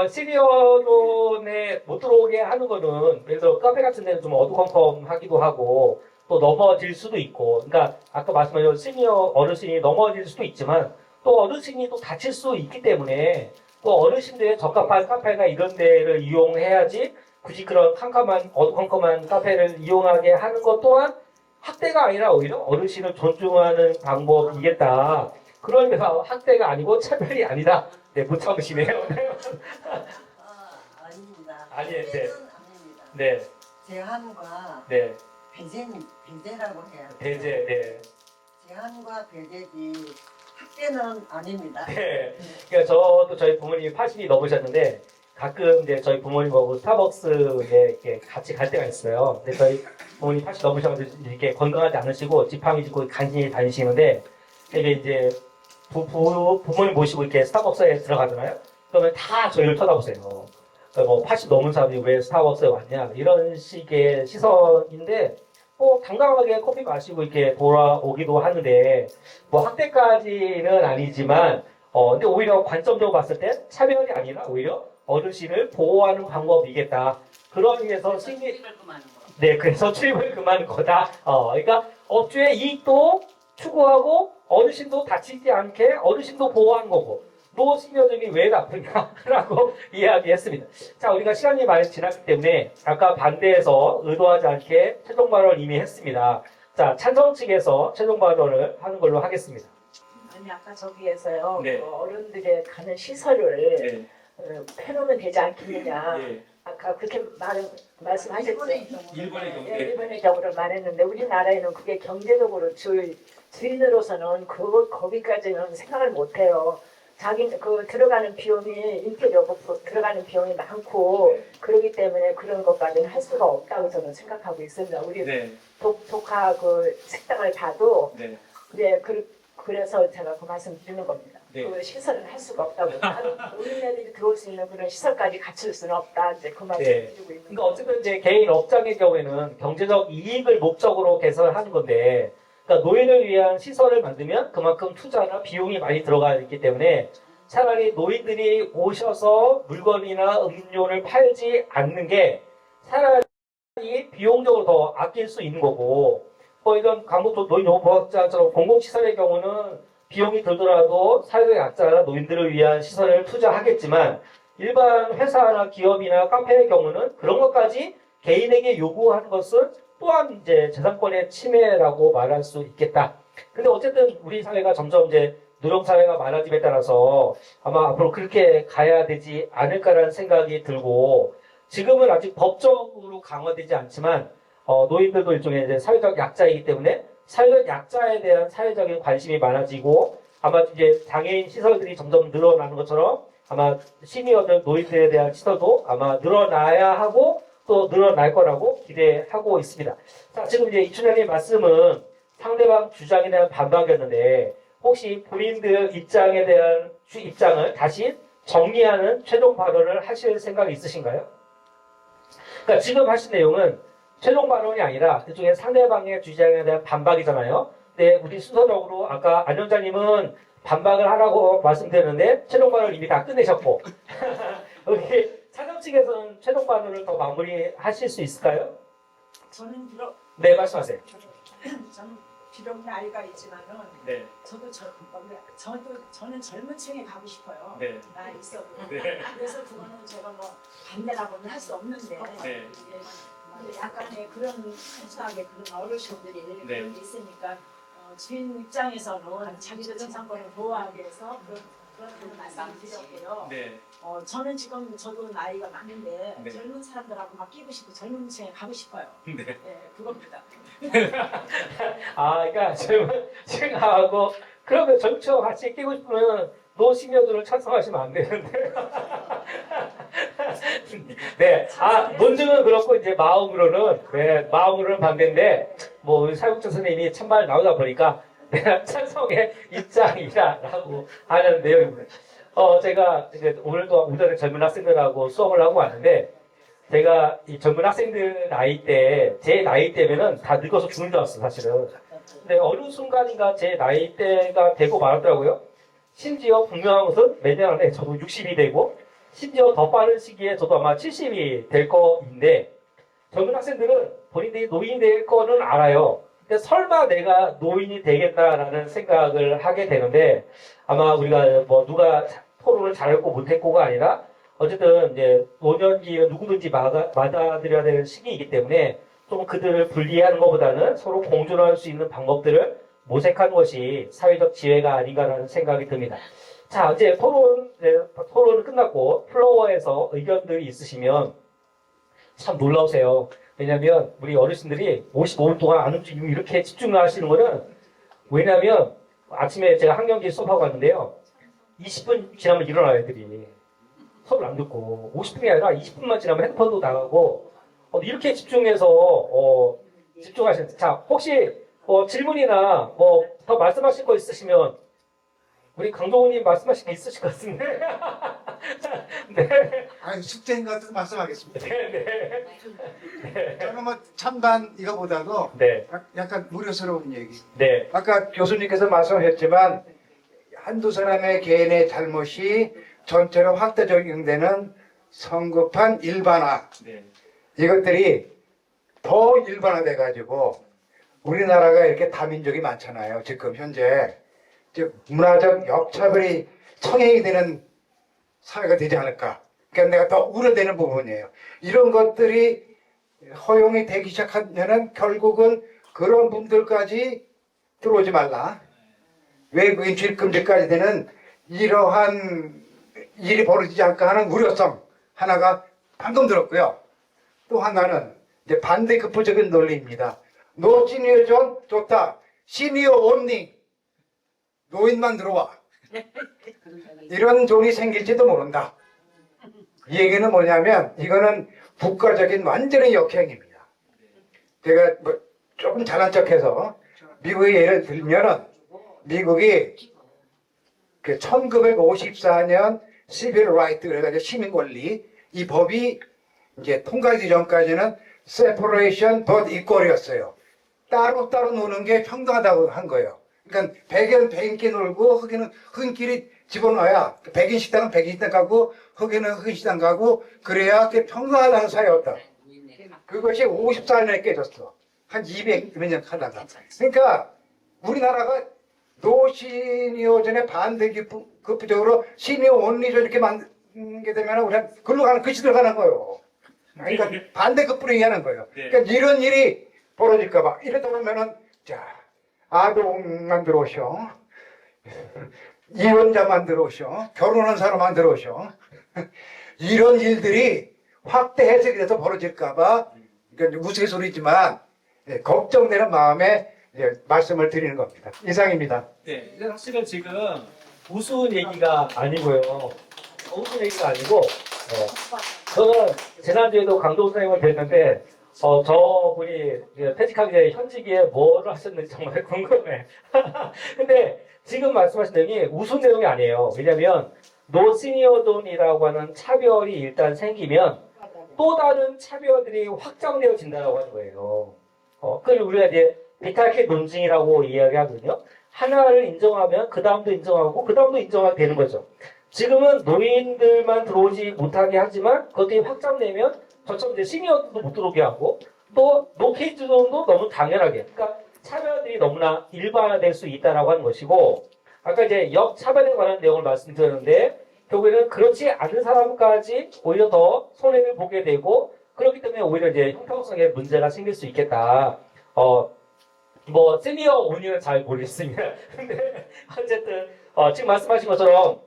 시니어존에 못 들어오게 하는 거는 예를 들어 카페 같은 데는 좀 어두컴컴하기도 하고 또 넘어질 수도 있고 그러니까 아까 말씀하신 시니어 어르신이 넘어질 수도 있지만 또 어르신이 또 다칠 수 있기 때문에 또 어르신들의 적합한 카페나 이런 데를 이용해야지 굳이 그런 캄캄한 어두컴컴한 카페를 이용하게 하는 것 또한 학대가 아니라 오히려 어르신을 존중하는 방법이겠다. 그런 데서 학대가 아니고 차별이 아니다. 네, 못 참으시네요. 아닙니다. 아니에요, 네. 아닙니다. 네, 제한과 네, 배제라고 해야 돼요. 배제, 네. 제한과 배제지 학대는 아닙니다. 네. 그러니까 저도 저희 부모님이 80이 넘으셨는데 가끔 이제 저희 부모님하고 스타벅스에 이렇게 같이 갈 때가 있어요. 근데 저희 부모님 80 넘으셔가지고 이렇게 건강하지 않으시고 지팡이 짚고 간신히 다니시는데 이게 이제 부모님 모시고 이렇게 스타벅스에 들어가잖아요. 그러면 다 저희를 쳐다보세요. 뭐 80 넘은 사람이 왜 스타벅스에 왔냐 이런 식의 시선인데 당당하게 커피 마시고 이렇게 돌아오기도 하는데 뭐 학대까지는 아니지만 근데 오히려 관점적으로 봤을 때 차별이 아니라 오히려 어르신을 보호하는 방법이겠다. 그러기 위해서 네, 그래서 출입을 금하는 거다. 그러니까 업주의 이익도 추구하고 어르신도 다치지 않게 어르신도 보호하는 거고 노 시니어들이 왜 나쁘냐라고 이야기했습니다. 자, 우리가 시간이 많이 지났기 때문에 아까 반대해서 의도하지 않게 최종 발언을 이미 했습니다. 자, 찬성 측에서 최종 발언을 하는 걸로 하겠습니다. 아니 아까 저기에서요 네. 그 어른들의 가는 시설을 해놓으면 되지 않겠느냐. 아까 그렇게 말씀하셨죠. 일본의 경우를 말했는데 우리나라에는 그게 경제적으로 주인으로서는 거기까지는 생각을 못해요. 자기 들어가는 비용이 인테리어고 들어가는 비용이 많고 그러기 때문에 그런 것까지는 할 수가 없다고 저는 생각하고 있습니다. 우리 독화 그 식당을 봐도 그래서 제가 그 말씀 드리는 겁니다. 그 시설은 할 수가 없다고. 노인네들이 들어올 수 있는 그런 시설까지 갖출 수는 없다. 이제 그 말씀 드리고 있는. 그러니까 어쨌든 이제 개인 업장의 경우에는 경제적 이익을 목적으로 개설하는 건데, 그러니까 노인을 위한 시설을 만들면 그만큼 투자나 비용이 많이 들어가 있기 때문에 차라리 노인들이 오셔서 물건이나 음료를 팔지 않는 게 차라리 비용적으로 더 아낄 수 있는 거고, 이런 강북 노인보호자처럼 공공시설의 경우는 비용이 들더라도 사회적 약자나 노인들을 위한 시설을 투자하겠지만 일반 회사나 기업이나 카페의 경우는 그런 것까지 개인에게 요구하는 것은 또한 이제 재산권의 침해라고 말할 수 있겠다. 근데 어쨌든 우리 사회가 점점 이제 노령 사회가 많아짐에 따라서 아마 앞으로 그렇게 가야 되지 않을까라는 생각이 들고 지금은 아직 법적으로 강화되지 않지만 노인들도 일종의 이제 사회적 약자이기 때문에 사회적 약자에 대한 사회적인 관심이 많아지고 아마 이제 장애인 시설들이 점점 늘어나는 것처럼 아마 시니어들 노인들에 대한 시설도 아마 늘어나야 하고 또 늘어날 거라고 기대하고 있습니다. 자, 지금 이제 이춘향님 말씀은 상대방 주장에 대한 반박이었는데 혹시 본인들 입장에 대한 입장을 다시 정리하는 최종 발언을 하실 생각이 있으신가요? 그러니까 지금 하신 내용은 최종 발언이 아니라 그중에 상대방의 주장에 대한 반박이잖아요. 근데 우리 순서적으로 아까 안 원장님은 반박을 하라고 말씀드렸는데 최종 발언을 이미 다 끝내셨고 우리 차장 측에서는 최종 발언을 더 마무리하실 수 있을까요? 저는 비록 네, 말씀하세요. 저는 비록 나이가 있지만은 네. 저는 젊은 층에 가고 싶어요. 네. 나 있어도. 네. 그래서 그거는 제가 뭐 반대라고는 할 수 없는데 네. 근데 약간의 그런 순수하게 그런 어르신들이 네. 그런 게 있으니까 주인 입장에서는 자기들 재산권을 보호하기 위해서 그런 말씀을 드렸고요. 네. 저는 지금 저도 나이가 많은데 네. 젊은 사람들하고 막 끼고 싶고 젊은 층에 가고 싶어요. 네. 네, 그겁니다. 아, 그러니까 젊은 층하고 그러면 젊죠 같이 끼고 싶으면 노시니어들을 찬성하시면 안 되는데. 네, 문제는 그렇고 이제 마음으로는 반대인데 뭐 우리 사육자 선생님이 찬말 나오다 보니까 내가 찬성의 입장이라고 하는 내용입니다. 제가 이제 오늘도 오전에 젊은 학생들하고 수업을 하고 왔는데 제가 이 젊은 학생들 나이 때, 제 나이 때면은 다 늙어서 죽는 줄 알았어, 사실은. 근데 어느 순간인가 제 나이 때가 되고 말았더라고요. 심지어 분명한 것은 매년 안에 저도 60이 되고, 심지어 더 빠른 시기에 저도 아마 70이 될 거인데, 젊은 학생들은 본인들이 노인이 될 거는 알아요. 근데 설마 내가 노인이 되겠다라는 생각을 하게 되는데, 아마 우리가 뭐 누가 토론을 잘했고 못했고가 아니라, 어쨌든 이제 노년기는 누구든지 받아들여야 되는 시기이기 때문에 좀 그들을 분리하는 것보다는 서로 공존할 수 있는 방법들을 모색하는 것이 사회적 지혜가 아닌가라는 생각이 듭니다. 자, 이제 토론은 끝났고 플로어에서 의견들이 있으시면 참 놀라우세요. 왜냐하면 우리 어르신들이 55분 동안 안 움직이고 이렇게 집중을 하시는 거는 왜냐하면 아침에 제가 학령기 수업하고 갔는데요. 20분 지나면 일어나요, 애들이. 수업을 안 듣고 50분이 아니라 20분만 지나면 핸드폰도 나가고 이렇게 집중해서 집중하시는. 자, 혹시 질문이나 뭐 더 말씀하실 거 있으시면 우리 강동훈님 말씀하실 게 있으실 것 같은데. 네. 아니 숙제인 것 같아서 말씀하겠습니다. 네. 저는 뭐 찬반 이거보다도 네. 약간 우려스러운 얘기. 네. 아까 교수님께서 말씀하셨지만 한두 사람의 개인의 잘못이 전체로 확대 적용되는 성급한 일반화. 네. 이것들이 더 일반화돼 가지고 우리나라가 이렇게 다민족이 많잖아요. 지금 현재 즉 문화적 역차별이 성행이 되는 사회가 되지 않을까. 그러니까 내가 더 우려되는 부분이에요. 이런 것들이 허용이 되기 시작하면은 결국은 그런 분들까지 들어오지 말라. 외국인 출입금지까지 되는 이러한 일이 벌어지지 않을까 하는 우려성 하나가 방금 들었고요. 또 하나는 이제 반대급부적인 논리입니다. 노 시니어 존 좋다. 시니어 온리. 노인만 들어와. 이런 존이 생길지도 모른다. 이 얘기는 뭐냐면 이거는 국가적인 완전히 역행입니다. 제가 뭐 조금 잘난 척해서 미국의 예를 들면은 미국이 그 1954년 시빌 라이트 그래가지고 시민 권리 이 법이 이제 통과되기 전까지는 separation but equal이었어요. 따로따로 노는 게 평등하다고 한 거예요. 그러니까 백인 백인끼리 놀고 흑인은 흑인끼리 집어넣어야 백인 식당은 백인 식당 가고 흑인은 흑인 식당 가고 그래야 그게 평등하다는 사회였다. 그것이 54년에 깨졌어. 한 200 몇 년 하다가. 그러니까 우리나라가 노시니어전에 반대급부적으로 시니어 온리전 이렇게 만들게 되면 우리가 글로 가는 그치 들어가는 거예요. 그러니까 반대급부로 얘기하는 거예요. 그러니까 이런 일이 벌어질까봐 이러다 보면은 자 아동만 들어오셔, 이혼자만 들어오셔, 결혼한 사람만 들어오셔. 이런 일들이 확대 해석이 돼서 벌어질까봐 그러니까 우스갯소리지만 걱정되는 마음에 말씀을 드리는 겁니다. 이상입니다. 네, 사실은 지금 우스운 얘기가 아니고요. 우스운 얘기가 아니고, 저는 지난주에도 강도 선생님을 뵀는데, 저분이 퇴직하기 전에 현직에 뭐를 하셨는지 정말 궁금해. 근데 지금 말씀하신 내용이 우스운 내용이 아니에요. 왜냐면, 노시니어존이라고 하는 차별이 일단 생기면 또 다른 차별들이 확장되어진다고 하는 거예요. 그걸 우리가 이제 비탈켓 논증이라고 이야기하거든요. 하나를 인정하면 그 다음도 인정하고 그 다음도 인정하게 되는 거죠. 지금은 노인들만 들어오지 못하게 하지만 그것들이 확장되면 저처럼 이제 시니어도 못 들어오게 하고 또 노케이즘도 너무 당연하게, 그러니까 차별들이 너무나 일반화될 수 있다라고 하는 것이고, 아까 이제 역차별에 관한 내용을 말씀드렸는데 결국에는 그렇지 않은 사람까지 오히려 더 손해를 보게 되고 그렇기 때문에 오히려 이제 형평성에 문제가 생길 수 있겠다. 뭐 시니어 온리는 잘 모르겠습니다. 근데 어쨌든 지금 말씀하신 것처럼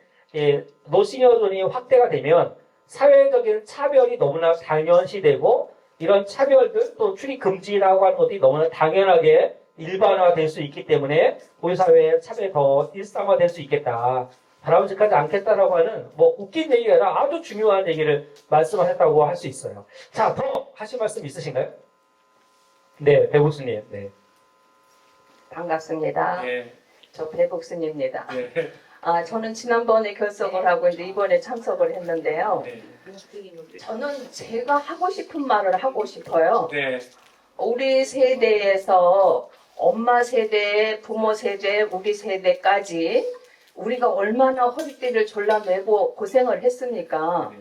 노시니어 존이 확대가 되면 사회적인 차별이 너무나 당연시되고 이런 차별들 또 출입 금지라고 하는 것들이 너무나 당연하게 일반화될 수 있기 때문에 우리 사회의 차별이 더 일상화될 수 있겠다. 바람직하지 않겠다라고 하는 뭐 웃긴 얘기가 아니라 아주 중요한 얘기를 말씀하셨다고 할 수 있어요. 자, 더 하실 말씀 있으신가요? 네, 배국수님. 네. 반갑습니다. 네. 저 배복순입니다. 네. 저는 지난번에 결석을 하고 이제 이번에 참석을 했는데요. 네. 저는 제가 하고 싶은 말을 하고 싶어요. 네. 우리 세대에서 엄마 세대, 부모 세대, 우리 세대까지 우리가 얼마나 허리띠를 졸라매고 고생을 했습니까?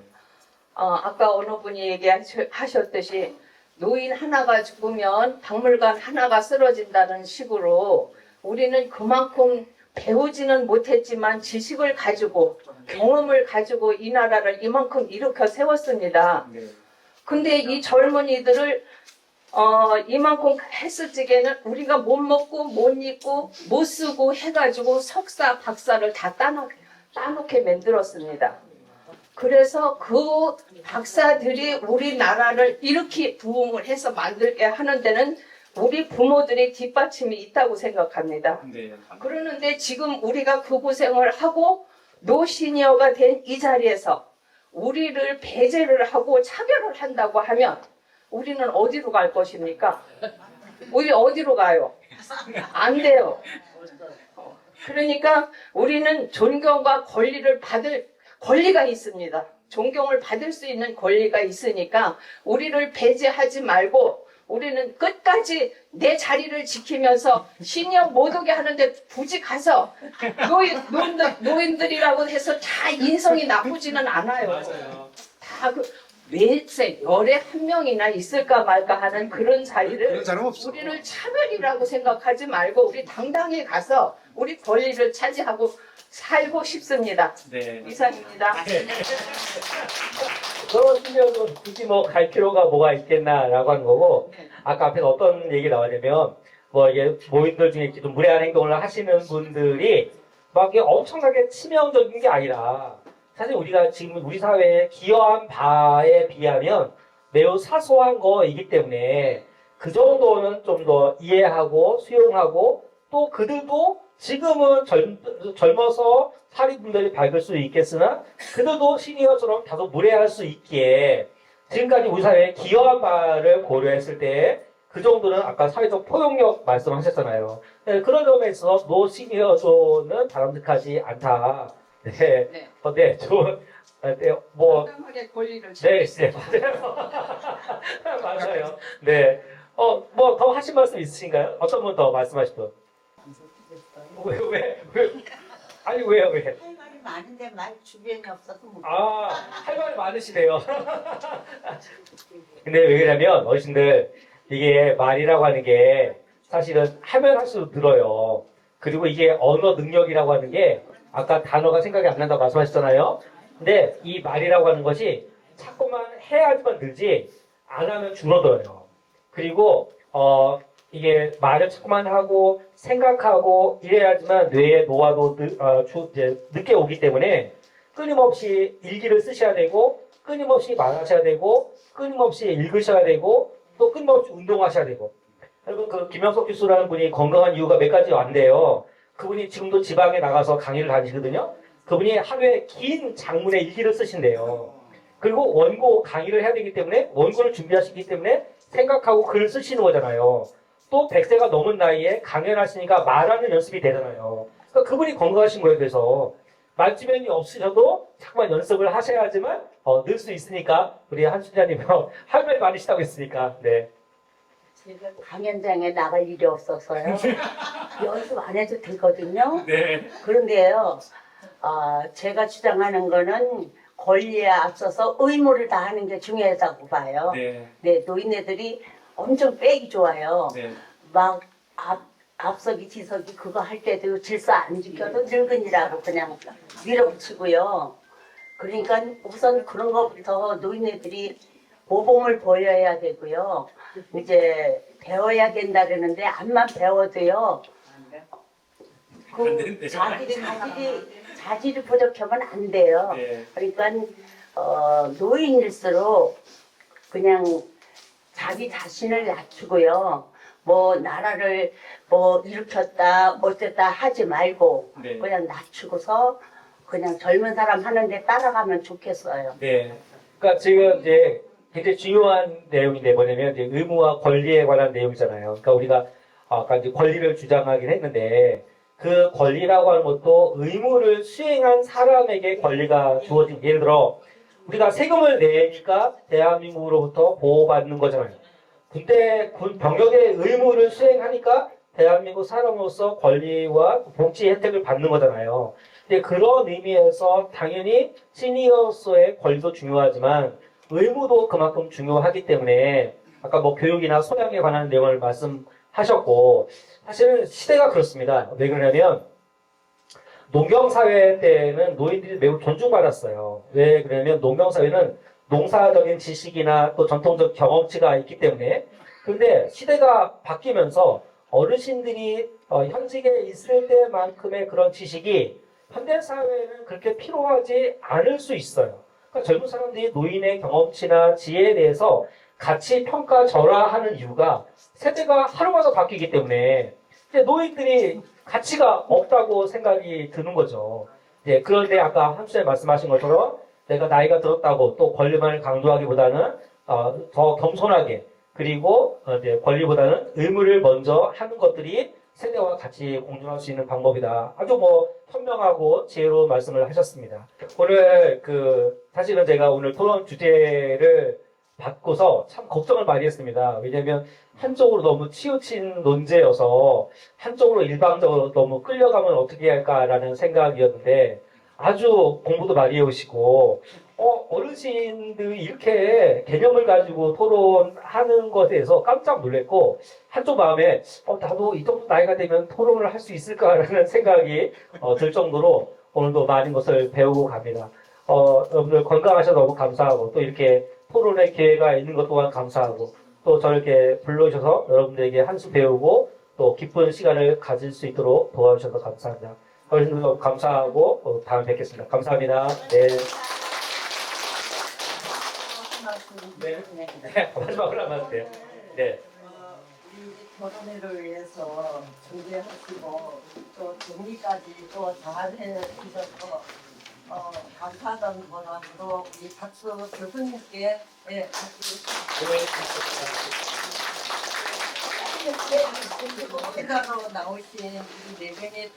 아까 어느 분이 얘기하셨듯이 노인 하나가 죽으면 박물관 하나가 쓰러진다는 식으로 우리는 그만큼 배우지는 못했지만 지식을 가지고 경험을 가지고 이 나라를 이만큼 일으켜 세웠습니다. 근데 이 젊은이들을 이만큼 했을 적에는 우리가 못 먹고 못 입고 못 쓰고 해가지고 석사 박사를 다 따놓게 만들었습니다. 그래서 그 박사들이 우리나라를 이렇게 부흥을 해서 만들게 하는 데는 우리 부모들의 뒷받침이 있다고 생각합니다. 그러는데 지금 우리가 그 고생을 하고 노시니어가 된 이 자리에서 우리를 배제를 하고 차별을 한다고 하면 우리는 어디로 갈 것입니까? 우리 어디로 가요? 안 돼요. 그러니까 우리는 존경과 권리를 받을 권리가 있습니다. 존경을 받을 수 있는 권리가 있으니까 우리를 배제하지 말고 우리는 끝까지 내 자리를 지키면서 시니어 못 오게 하는데 굳이 가서 노인들이라고 해서 다 인성이 나쁘지는 않아요. 다 매세 열에 한 명이나 있을까 말까 하는 그런 자리를 그런 사람 없어. 우리를 차별이라고 생각하지 말고 우리 당당히 가서 우리 권리를 차지하고 살고 싶습니다. 네. 이상입니다. 그런 측면은 굳이 뭐 갈 필요가 뭐가 있겠나라고 하는 거고, 아까 앞에 어떤 얘기 나왔냐면, 뭐 이게 모임들 중에 좀 무례한 행동을 하시는 분들이 막 이게 엄청나게 치명적인 게 아니라, 사실 우리가 지금 우리 사회에 기여한 바에 비하면 매우 사소한 거이기 때문에 그 정도는 좀 더 이해하고 수용하고 또 그들도 지금은 젊어서 사리분들이 밝을 수 있겠으나 그들도 시니어처럼 다소 무례할 수 있기에 지금까지 우리 사회에 기여한 바를 고려했을 때 그 정도는 아까 사회적 포용력 말씀하셨잖아요. 네, 그런 점에서 노 시니어존은 바람직하지 않다. 네, 네. 네, 좋은, 네, 뭐, 당당하게 권리를 네, 네, 맞아요. 맞아요. 네. 뭐 더 하신 말씀 있으신가요? 어떤 분 더 말씀하실 분? 왜? 아니, 왜요? 할 말이 많은데 말 주변이 없어서 못. 할 말이 많으시네요. 근데 왜 그러냐면, 어르신들, 이게 말이라고 하는 게 사실은 하면 할수록 늘어요. 그리고 이게 언어 능력이라고 하는 게 아까 단어가 생각이 안 난다고 말씀하셨잖아요. 근데 이 말이라고 하는 것이 자꾸만 해야지만 늘지 안 하면 줄어들어요. 그리고 이게 말을 자꾸만 하고 생각하고 이래야지만 뇌의 노화도 이제 늦게 오기 때문에 끊임없이 일기를 쓰셔야 되고 끊임없이 말하셔야 되고 끊임없이 읽으셔야 되고 또 끊임없이 운동하셔야 되고. 여러분 그 김영석 교수라는 분이 건강한 이유가 몇 가지 안돼요. 그분이 지금도 지방에 나가서 강의를 다니시거든요. 그분이 하루에 긴 장문의 일기를 쓰신대요. 그리고 원고 강의를 해야 되기 때문에 원고를 준비하시기 때문에 생각하고 글을 쓰시는 거잖아요. 또 100세가 넘은 나이에 강연을 하시니까 말하는 연습이 되잖아요. 그러니까 그분이 건강하신 거예요. 그래서 말주변이 없으셔도 자꾸만 연습을 하셔야지만 늘 수 있으니까 우리 한순자님 할 말 많으시다고 했으니까 네. 제가 강연장에 나갈 일이 없어서요. 연습 안 해도 되거든요. 네. 그런데요, 제가 주장하는 거는 권리에 앞서서 의무를 다하는 게 중요하다고 봐요. 네. 네, 노인네들이 엄청 빼기 좋아요. 네. 막 앞서기 뒤서기 그거 할 때도 질서 안 지켜도 늙은이라고 그냥 밀어붙이고요. 그러니까 우선 그런 것부터 노인네들이 모범을 보여야 되고요. 이제 배워야 된다 그러는데 암만 배워도요. 그 자질이 부족하면 안 돼요. 네. 그러니까 노인일수록 그냥 자기 자신을 낮추고요. 뭐 나라를 뭐 일으켰다 어쨌다 하지 말고 네. 그냥 낮추고서 그냥 젊은 사람 하는데 따라가면 좋겠어요. 네. 그러니까 지금 이제 굉장히 중요한 내용인데 뭐냐면 이제 의무와 권리에 관한 내용이잖아요. 그러니까 우리가 아까 이제 권리를 주장하긴 했는데 그 권리라고 하는 것도 의무를 수행한 사람에게 권리가 주어진, 예를 들어 우리가 세금을 내니까 대한민국으로부터 보호받는 거잖아요. 근데 병역의 의무를 수행하니까 대한민국 사람으로서 권리와 복지 혜택을 받는 거잖아요. 근데 그런 의미에서 당연히 시니어로서의 권리도 중요하지만 의무도 그만큼 중요하기 때문에 아까 뭐 교육이나 소양에 관한 내용을 말씀하셨고 사실은 시대가 그렇습니다. 왜 그러냐면 농경사회 때는 노인들이 매우 존중받았어요. 왜 그러냐면 농경사회는 농사적인 지식이나 또 전통적 경험치가 있기 때문에. 그런데 시대가 바뀌면서 어르신들이 현직에 있을 때만큼의 그런 지식이 현대사회에는 그렇게 필요하지 않을 수 있어요. 그러니까 젊은 사람들이 노인의 경험치나 지혜에 대해서 같이 평가절하하는 이유가 세대가 하루마다 바뀌기 때문에 이제 노인들이 가치가 없다고 생각이 드는 거죠. 예, 그런데 아까 한수에 말씀하신 것처럼 내가 나이가 들었다고 또 권리만을 강조하기보다는 더 겸손하게 그리고 이제 권리보다는 의무를 먼저 하는 것들이 세대와 같이 공존할 수 있는 방법이다. 아주 뭐 현명하고 지혜로운 말씀을 하셨습니다. 오늘 사실은 제가 오늘 토론 주제를 받고서 참 걱정을 많이 했습니다. 왜냐하면 한쪽으로 너무 치우친 논제여서 한쪽으로 일방적으로 너무 끌려가면 어떻게 할까라는 생각이었는데 아주 공부도 많이 해오시고 어르신들이 이렇게 개념을 가지고 토론하는 것에 대해서 깜짝 놀랐고 한쪽 마음에 나도 이 정도 나이가 되면 토론을 할 수 있을까라는 생각이 들 정도로 오늘도 많은 것을 배우고 갑니다. 여러분들 건강하셔서 너무 감사하고 또 이렇게 토론의 기회가 있는 것 또한 감사하고 또 저렇게 불러주셔서 여러분들에게 한 수 배우고 또 기쁜 시간을 가질 수 있도록 도와주셔서 감사합니다. 어르신들 너무 감사하고 다음에 뵙겠습니다. 감사합니다. 네. 네. 마지막으로 한번 하세요. 네. 우리 결혼회를 위해서 준비하시고 또 정리까지 또 잘해 주셔서 감사하다는 번호로 우리 박수 교수님께 박수 회사로 나오신 우리 4명의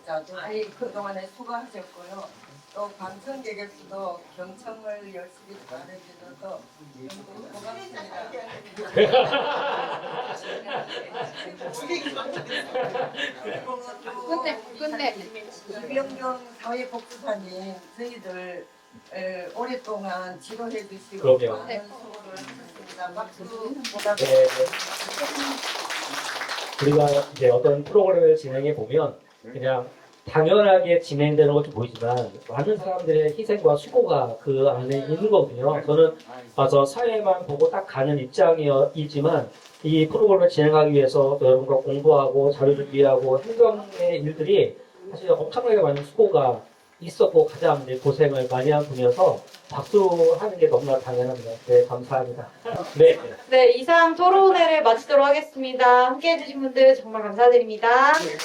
토론자들 그동안에 수고하셨고요. 또 방청객에서도 경청을 열심히 잘해주셔서 너무 고맙습니다. 끝내. 이병경 사회복지사님 저희들 오랫동안 지도해 주시고 그럼요. 많은 수고를 하셨습니다. 박수 부탁드립니다. 네. 우리가 이제 어떤 프로그램을 진행해 보면 그냥 당연하게 진행되는 것도 보이지만 많은 사람들의 희생과 수고가 그 안에 있는 거거든요. 저는 와서 사회만 보고 딱 가는 입장이지만 이 프로그램을 진행하기 위해서 여러분과 공부하고 자료 준비하고 행정의 일들이 사실 엄청나게 많은 수고가 있었고 가장 고생을 많이 한 분이어서 박수하는 게 너무나 당연합니다. 네, 감사합니다. 네. 네, 이상 토론회를 마치도록 하겠습니다. 함께 해주신 분들 정말 감사드립니다. 네.